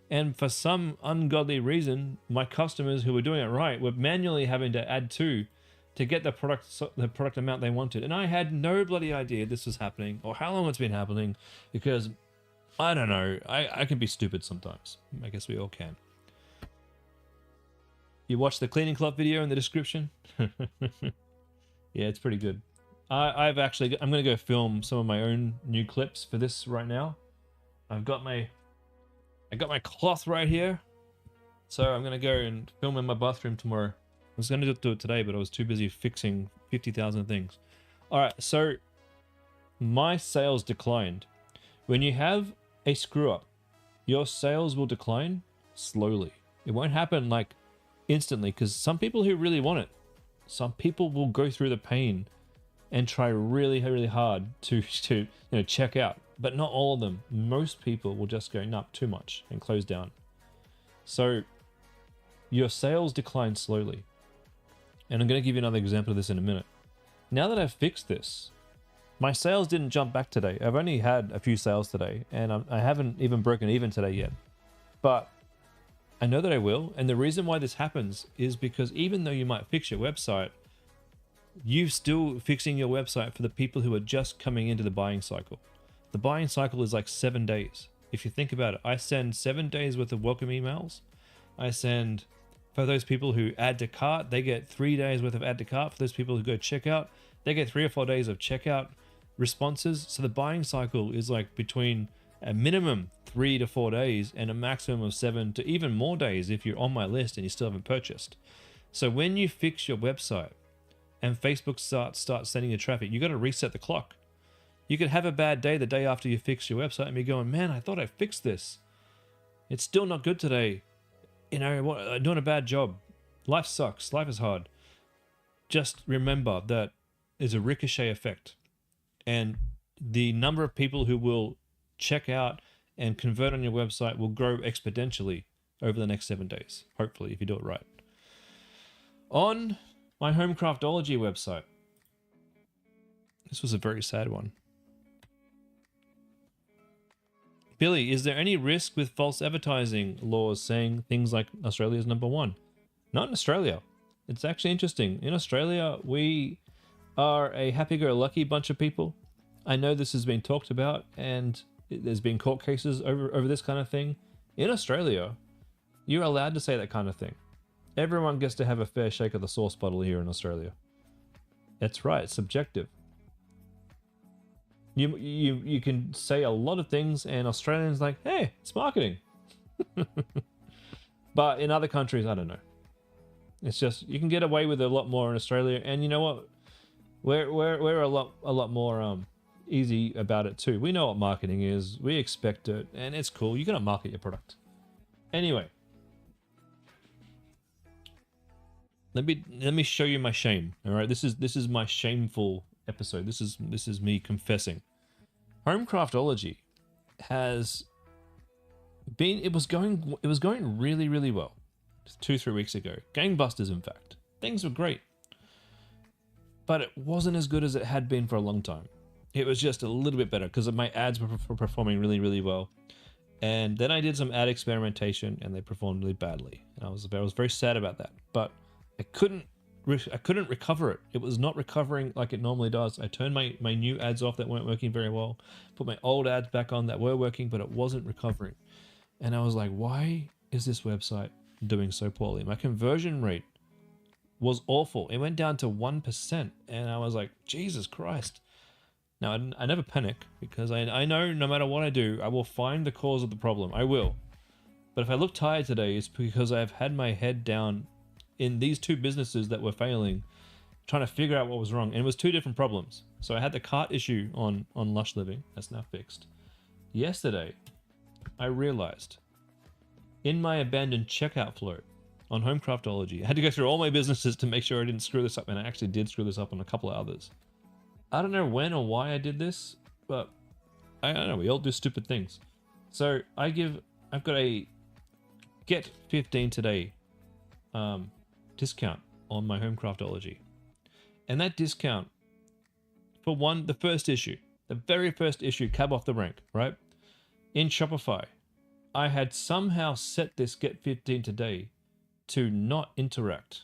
And for some ungodly reason, my customers who were doing it right were manually having to add two to get the product amount they wanted. And I had no bloody idea this was happening or how long it's been happening, because I don't know. I can be stupid sometimes. I guess we all can. You watch the cleaning club video in the description? Yeah, it's pretty good. I'm going to go film some of my own new clips for this right now. I got my cloth right here. So I'm going to go and film in my bathroom tomorrow. I was going to do it today, but I was too busy fixing 50,000 things. All right, so my sales declined. When you have a screw up, your sales will decline slowly. It won't happen like instantly, because some people who really want it, some people will go through the pain and try really, really hard to check out. But not all of them. Most people will just go, nah, too much, and close down. So your sales decline slowly. And I'm going to give you another example of this in a minute. Now that I've fixed this, my sales didn't jump back today. I've only had a few sales today, and I haven't even broken even today yet. But I know that I will. And the reason why this happens is because even though you might fix your website, you're still fixing your website for the people who are just coming into the buying cycle. The buying cycle is like 7 days. If you think about it, I send 7 days worth of welcome emails. I send, for those people who add to cart, they get 3 days worth of add to cart. For those people who go checkout, they get 3 or 4 days of checkout responses. So the buying cycle is like between a minimum 3 to 4 days and a maximum of 7 to even more days if you're on my list and you still haven't purchased. So when you fix your website and Facebook starts sending you traffic, you got to reset the clock. You could have a bad day the day after you fix your website and be going, man, I thought I fixed this. It's still not good today. I'm doing a bad job. Life sucks. Life is hard. just remember that there's a ricochet effect, and the number of people who will check out and convert on your website will grow exponentially over the next 7 days, hopefully, if you do it right. On my Homecraftology website, this was a very sad one. Billy, is there any risk with false advertising laws saying things like Australia's #1? Not in Australia. It's actually interesting. In Australia, we are a happy-go-lucky bunch of people. I know this has been talked about, and there's been court cases over this kind of thing. In Australia, you're allowed to say that kind of thing. Everyone gets to have a fair shake of the sauce bottle here in Australia. That's right, it's subjective. You can say a lot of things, and Australians like, hey, it's marketing. But in other countries, I don't know. It's just, you can get away with a lot more in Australia, and you know what? We're a lot more easy about it too. We know what marketing is. We expect it, and it's cool. You're gonna market your product. Anyway, let me show you my shame. All right, this is my shameful episode. This is me confessing. Homecraftology has been, it was going really well 2-3 weeks ago. Gangbusters, in fact. Things were great. But it wasn't as good as it had been for a long time. It was just a little bit better because my ads were performing really well. And then I did some ad experimentation and they performed really badly. And I was very sad about that. But I couldn't recover it. It was not recovering like it normally does. I turned my new ads off that weren't working very well, put my old ads back on that were working, but it wasn't recovering. And I was like, why is this website doing so poorly? My conversion rate was awful. It went down to 1%. And I was like, Jesus Christ. Now, I never panic because I know no matter what I do, I will find the cause of the problem. I will. But if I look tired today, it's because I've had my head down in these 2 businesses that were failing, trying to figure out what was wrong. And it was 2 different problems. So I had the cart issue on Lush Living. That's now fixed. Yesterday, I realized in my abandoned checkout flow on Homecraftology, I had to go through all my businesses to make sure I didn't screw this up, and I actually did screw this up on a couple of others. I don't know when or why I did this, but I don't know, we all do stupid things. So I've got a get 15 today discount on my Homecraftology. And that discount, for one, the very first issue, cab off the rank, right? In Shopify, I had somehow set this get 15 today to not interact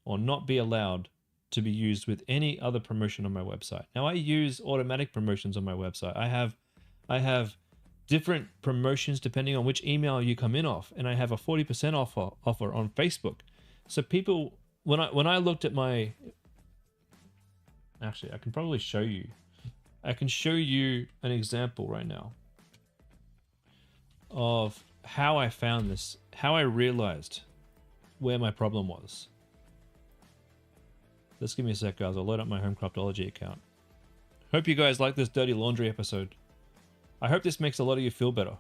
or not be allowed to be used with any other promotion on my website. Now I use automatic promotions on my website. I have different promotions depending on which email you come in off, and I have a 40% offer on Facebook. So people, when I looked at my, actually I can probably show you. I can show you an example right now of how I found this, how I realized where my problem was. Just give me a sec, guys. I'll load up my Homecraftology account. Hope you guys like this dirty laundry episode. I hope this makes a lot of you feel better.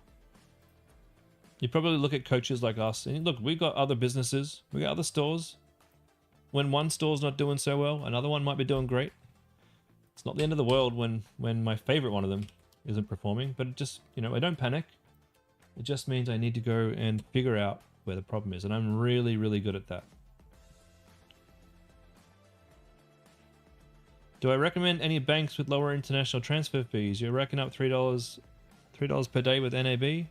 You probably look at coaches like us, and look, we've got other businesses, we got other stores. When one store's not doing so well, another one might be doing great. It's not the end of the world when my favorite one of them isn't performing, but it just, I don't panic. It just means I need to go and figure out where the problem is, and I'm really, really good at that. Do I recommend any banks with lower international transfer fees? You're racking up $3 per day with NAB?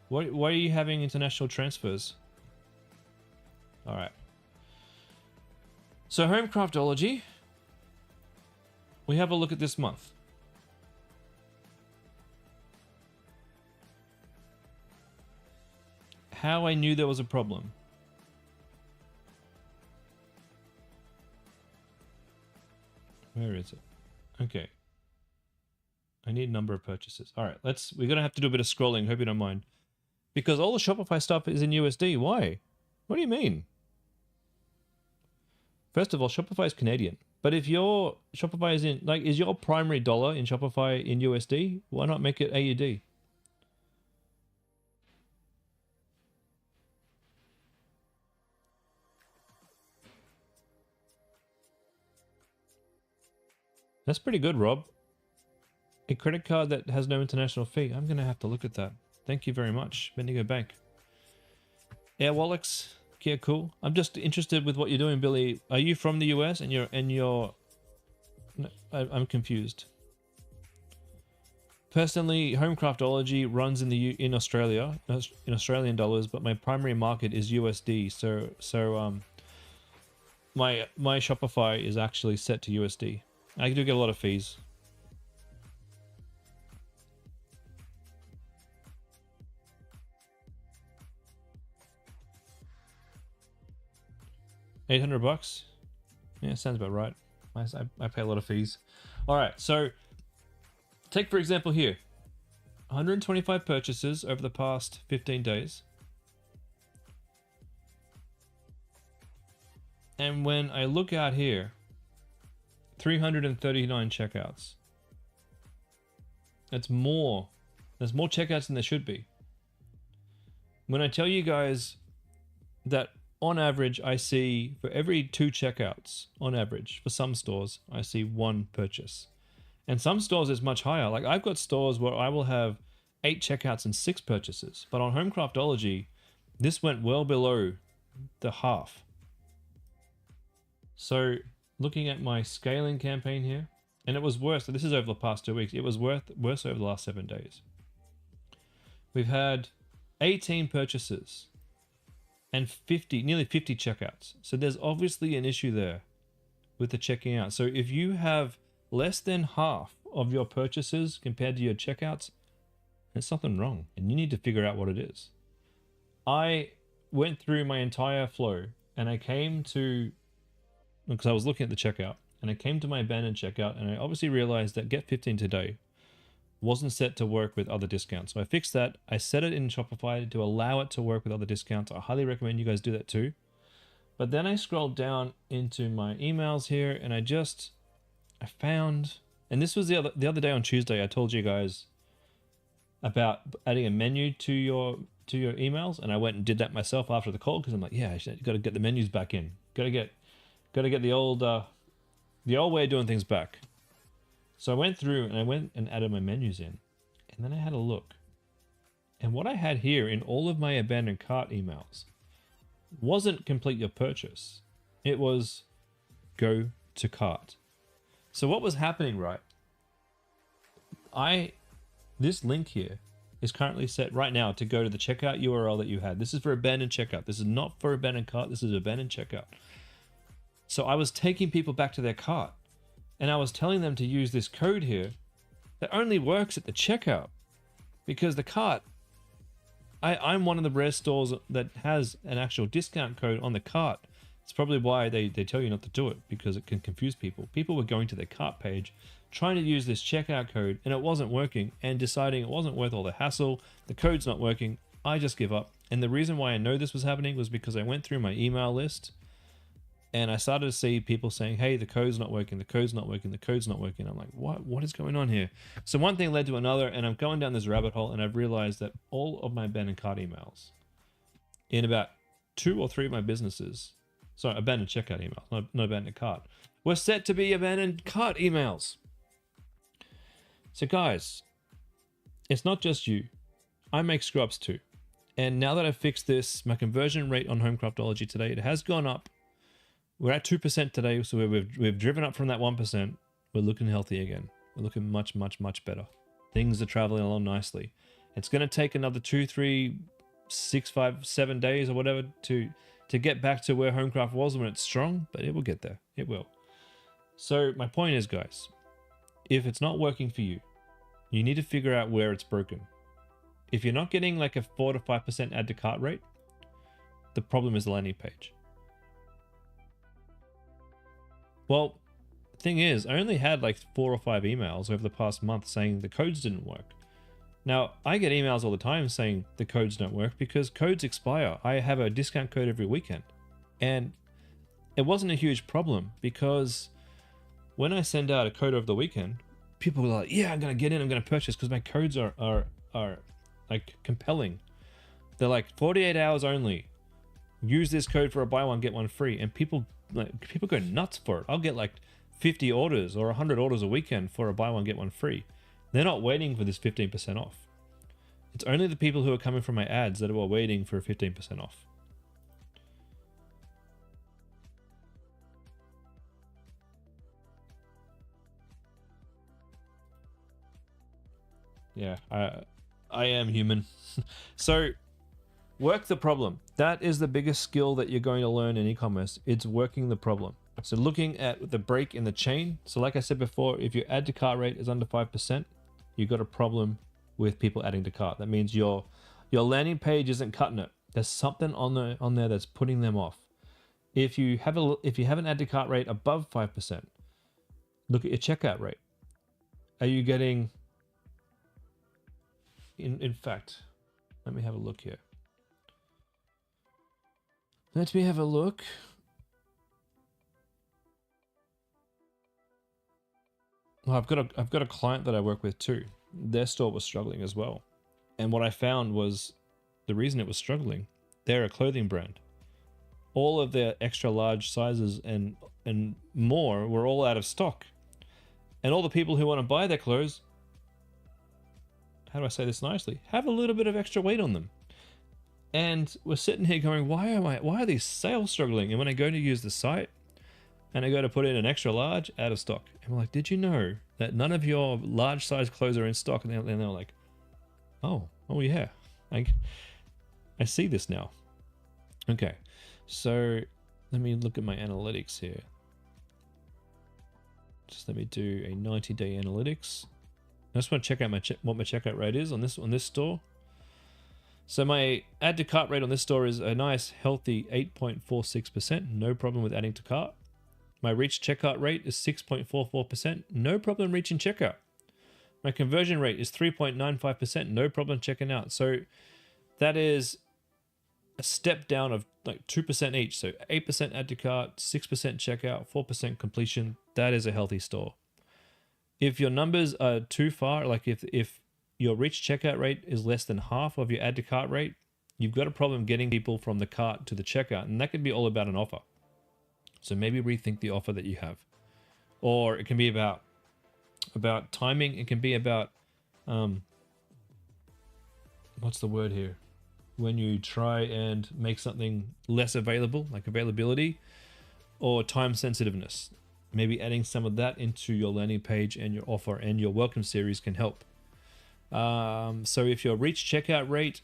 Why are you having international transfers? All right. So Homecraftology, we have a look at this month. How I knew there was a problem. Where is it? Okay. I need number of purchases. All right, we're going to have to do a bit of scrolling. Hope you don't mind. Because all the Shopify stuff is in USD. Why? What do you mean? First of all, Shopify is Canadian. But if your Shopify is is your primary dollar in Shopify in USD, why not make it AUD? That's pretty good, Rob. A credit card that has no international fee. I'm going to have to look at that. Thank you very much, Bendigo Bank. Air Wallets. Yeah, cool. I'm just interested with what you're doing, Billy. Are you from the US and you're No, I'm confused. Personally, Homecraftology runs in Australia, in Australian dollars, but my primary market is USD. So my Shopify is actually set to USD. I do get a lot of fees. $800. Yeah, sounds about right. I pay a lot of fees. All right, so take for example here, 125 purchases over the past 15 days. And when I look out here, 339 checkouts. That's more. There's more checkouts than there should be. When I tell you guys that on average, I see for every 2 checkouts, on average, for some stores, I see 1 purchase. And some stores is much higher. Like I've got stores where I will have 8 checkouts and 6 purchases. But on Homecraftology, this went well below the half. So looking at my scaling campaign here, and it was worse. This is over the past 2 weeks. It was worse over the last 7 days. We've had 18 purchases and nearly 50 checkouts. So there's obviously an issue there with the checking out. So if you have less than half of your purchases compared to your checkouts, there's something wrong and you need to figure out what it is. I went through my entire flow and I came to, because I was looking at the checkout, and I came to my abandoned checkout and I obviously realized that Get 15 Today wasn't set to work with other discounts. So I fixed that. I set it in Shopify to allow it to work with other discounts. I highly recommend you guys do that too. But then I scrolled down into my emails here and I found, and this was the other day on Tuesday, I told you guys about adding a menu to your emails, and I went and did that myself after the call because I'm like, yeah, you got to get the menus back in. Got to get the old way of doing things back. So I went through and I went and added my menus in, and then I had a look. And what I had here in all of my abandoned cart emails wasn't complete your purchase. It was go to cart. So what was happening, right? This link here is currently set right now to go to the checkout URL that you had. This is for abandoned checkout. This is not for abandoned cart. This is abandoned checkout. So I was taking people back to their cart. And I was telling them to use this code here that only works at the checkout, because the cart, I'm one of the rare stores that has an actual discount code on the cart. It's probably why they tell you not to do it, because it can confuse people. People were going to their cart page, trying to use this checkout code, and it wasn't working, and deciding it wasn't worth all the hassle. The code's not working. I just give up. And the reason why I know this was happening was because I went through my email list and I started to see people saying, hey, the code's not working, the code's not working, the code's not working. I'm like, what is going on here? So one thing led to another, and I'm going down this rabbit hole, and I've realized that all of my abandoned cart emails in about 2 or 3 of my businesses, sorry, abandoned checkout emails, not abandoned cart, were set to be abandoned cart emails. So guys, it's not just you. I make screw-ups too. And now that I've fixed this, my conversion rate on Homecraftology today, it has gone up. We're at 2% today, so we've driven up from that 1%. We're looking healthy again. We're looking much, much, much better. Things are traveling along nicely. It's going to take another 2, 3, 6, 5, 7 days or whatever to get back to where Homecraft was when it's strong, but it will get there. It will. So my point is, guys, if it's not working for you, you need to figure out where it's broken. If you're not getting like a 4 to 5% add to cart rate, the problem is the landing page. Well, the thing is, I only had like 4 or 5 emails over the past month saying the codes didn't work. Now, I get emails all the time saying the codes don't work because codes expire. I have a discount code every weekend. And it wasn't a huge problem because when I send out a code over the weekend, people are like, yeah, I'm going to get in, I'm going to purchase because my codes are like compelling. They're like 48 hours only. Use this code for a buy one, get one free. And people go nuts for it. I'll get like 50 orders or 100 orders a weekend for a buy one get one free. They're not waiting for this 15% off. It's only the people who are coming from my ads that are waiting for a 15% off. Yeah, I am human. So work the problem. That is the biggest skill that you're going to learn in e-commerce. It's working the problem. So looking at the break in the chain. So like I said before, if your add to cart rate is under 5%, you've got a problem with people adding to cart. That means your landing page isn't cutting it. There's something on there that's putting them off. If you have an add to cart rate above 5%, look at your checkout rate. Are you getting... In fact, let me have a look here. Let me have a look. Well, I've got a client that I work with too. Their store was struggling as well. And what I found was the reason it was struggling, they're a clothing brand. All of their extra large sizes and more were all out of stock. And all the people who want to buy their clothes, how do I say this nicely, have a little bit of extra weight on them. And we're sitting here going, why are these sales struggling? And when I go to use the site and I go to put in an extra large, out of stock. And we're like, did you know that none of your large size clothes are in stock? And they're like, oh yeah, I see this now. Okay, so let me look at my analytics here. Just let me do a 90-day analytics. I just want to check out what my checkout rate is on this store. So my add to cart rate on this store is a nice healthy 8.46%. No problem with adding to cart. My reach checkout rate is 6.44%. No problem reaching checkout. My conversion rate is 3.95%. No problem checking out. So that is a step down of like 2% each. So 8% add to cart, 6% checkout, 4% completion. That is a healthy store. If your numbers are too far, like if your reach checkout rate is less than half of your add to cart rate, you've got a problem getting people from the cart to the checkout. And that could be all about an offer. So maybe rethink the offer that you have. Or it can be about timing. It can be about, what's the word here? When you try and make something less available, like availability, or time sensitiveness. Maybe adding some of that into your landing page and your offer and your welcome series can help. So if your reach checkout rate,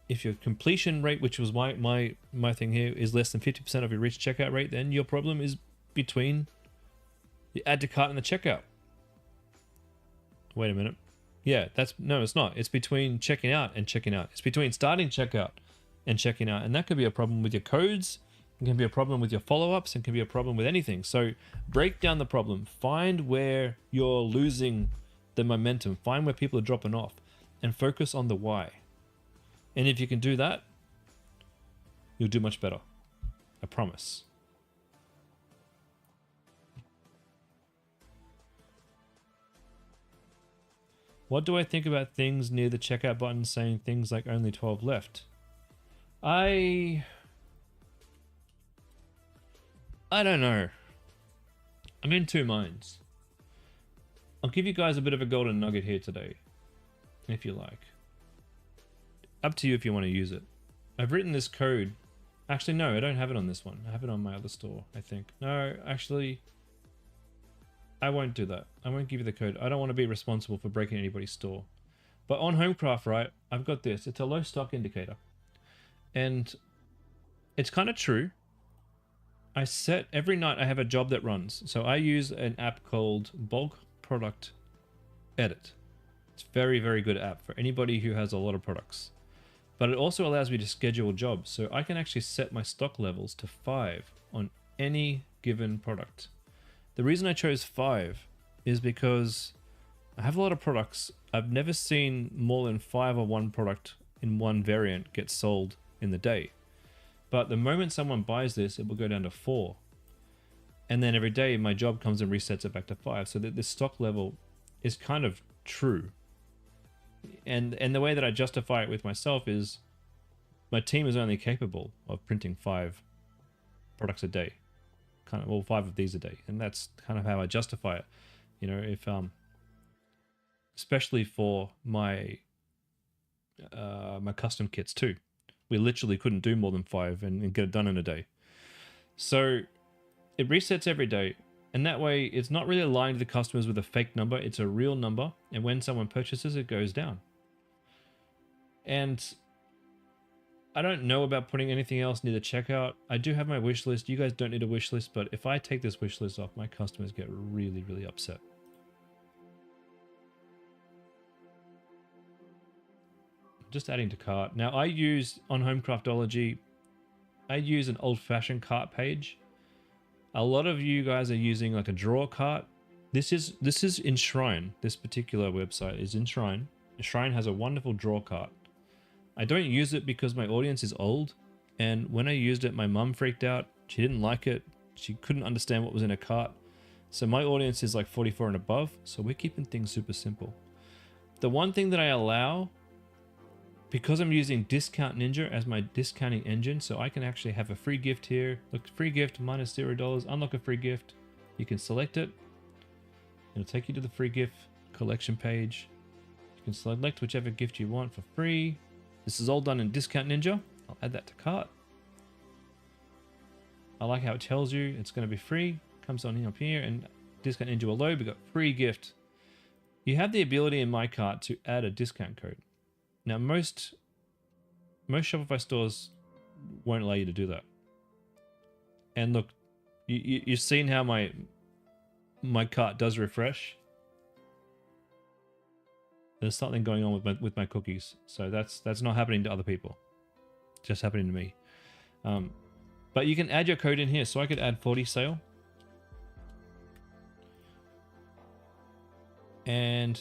if your completion rate, which was my thing here, is less than 50% of your reach checkout rate, then your problem is between the add to cart and the checkout. Wait a minute. Yeah, no, it's not. It's between checking out and checking out. It's between starting checkout and checking out. And that could be a problem with your codes. It can be a problem with your follow-ups. It can be a problem with anything. So break down the problem. Find where you're losing the momentum. Find where people are dropping off and focus on the why. And if you can do that, you'll do much better. I promise. What do I think about things near the checkout button saying things like only 12 left? I don't know. I'm in two minds. I'll give you guys a bit of a golden nugget here today, if you like. Up to you if you want to use it. I've written this code. Actually, no, I don't have it on this one. I have it on my other store, I think. No, actually, I won't do that. I won't give you the code. I don't want to be responsible for breaking anybody's store. But on Homecraft, right, I've got this. It's a low stock indicator. And it's kind of true. I set every night I have a job that runs. So I use an app called Bulk Product Edit. It's a very, very good app for anybody who has a lot of products. But it also allows me to schedule jobs. So I can actually set my stock levels to 5 on any given product. The reason I chose 5 is because I have a lot of products. I've never seen more than 5 or 1 product in one variant get sold in the day. But the moment someone buys this, it will go down to 4. And then every day my job comes and resets it back to 5. So that this stock level is kind of true. And the way that I justify it with myself is my team is only capable of printing 5 products a day. kind of, well, 5 of these a day. And that's kind of how I justify it. You know, if, especially for my, my custom kits too. We literally couldn't do more than 5 and get it done in a day. So it resets every day. And that way it's not really lying to the customers with a fake number. It's a real number. And when someone purchases, it goes down. And I don't know about putting anything else near the checkout. I do have my wish list. You guys don't need a wish list, but if I take this wish list off, my customers get really, really upset. Just adding to cart. Now I use, on Homecraftology, I use an old-fashioned cart page. A lot of you guys are using like a draw cart. This is Enshrine. This particular website is Enshrine. Enshrine has a wonderful draw cart. I don't use it because my audience is old, and when I used it, my mum freaked out. She didn't like it. She couldn't understand what was in a cart. So my audience is like 44 and above, so we're keeping things super simple. The one thing that I allow, because I'm using Discount Ninja as my discounting engine, so I can actually have a free gift here. Look, free gift minus $0, unlock a free gift. You can select it. It'll take you to the free gift collection page. You can select whichever gift you want for free. This is all done in Discount Ninja. I'll add that to cart. I like how it tells you it's going to be free. Comes on up here, and Discount Ninja will load. We got free gift. You have the ability in my cart to add a discount code. Now most Shopify stores won't allow you to do that. And look, you've seen how my cart does refresh. There's something going on with my cookies, so that's not happening to other people. It's just happening to me. But you can add your code in here, so I could add 40 sale, and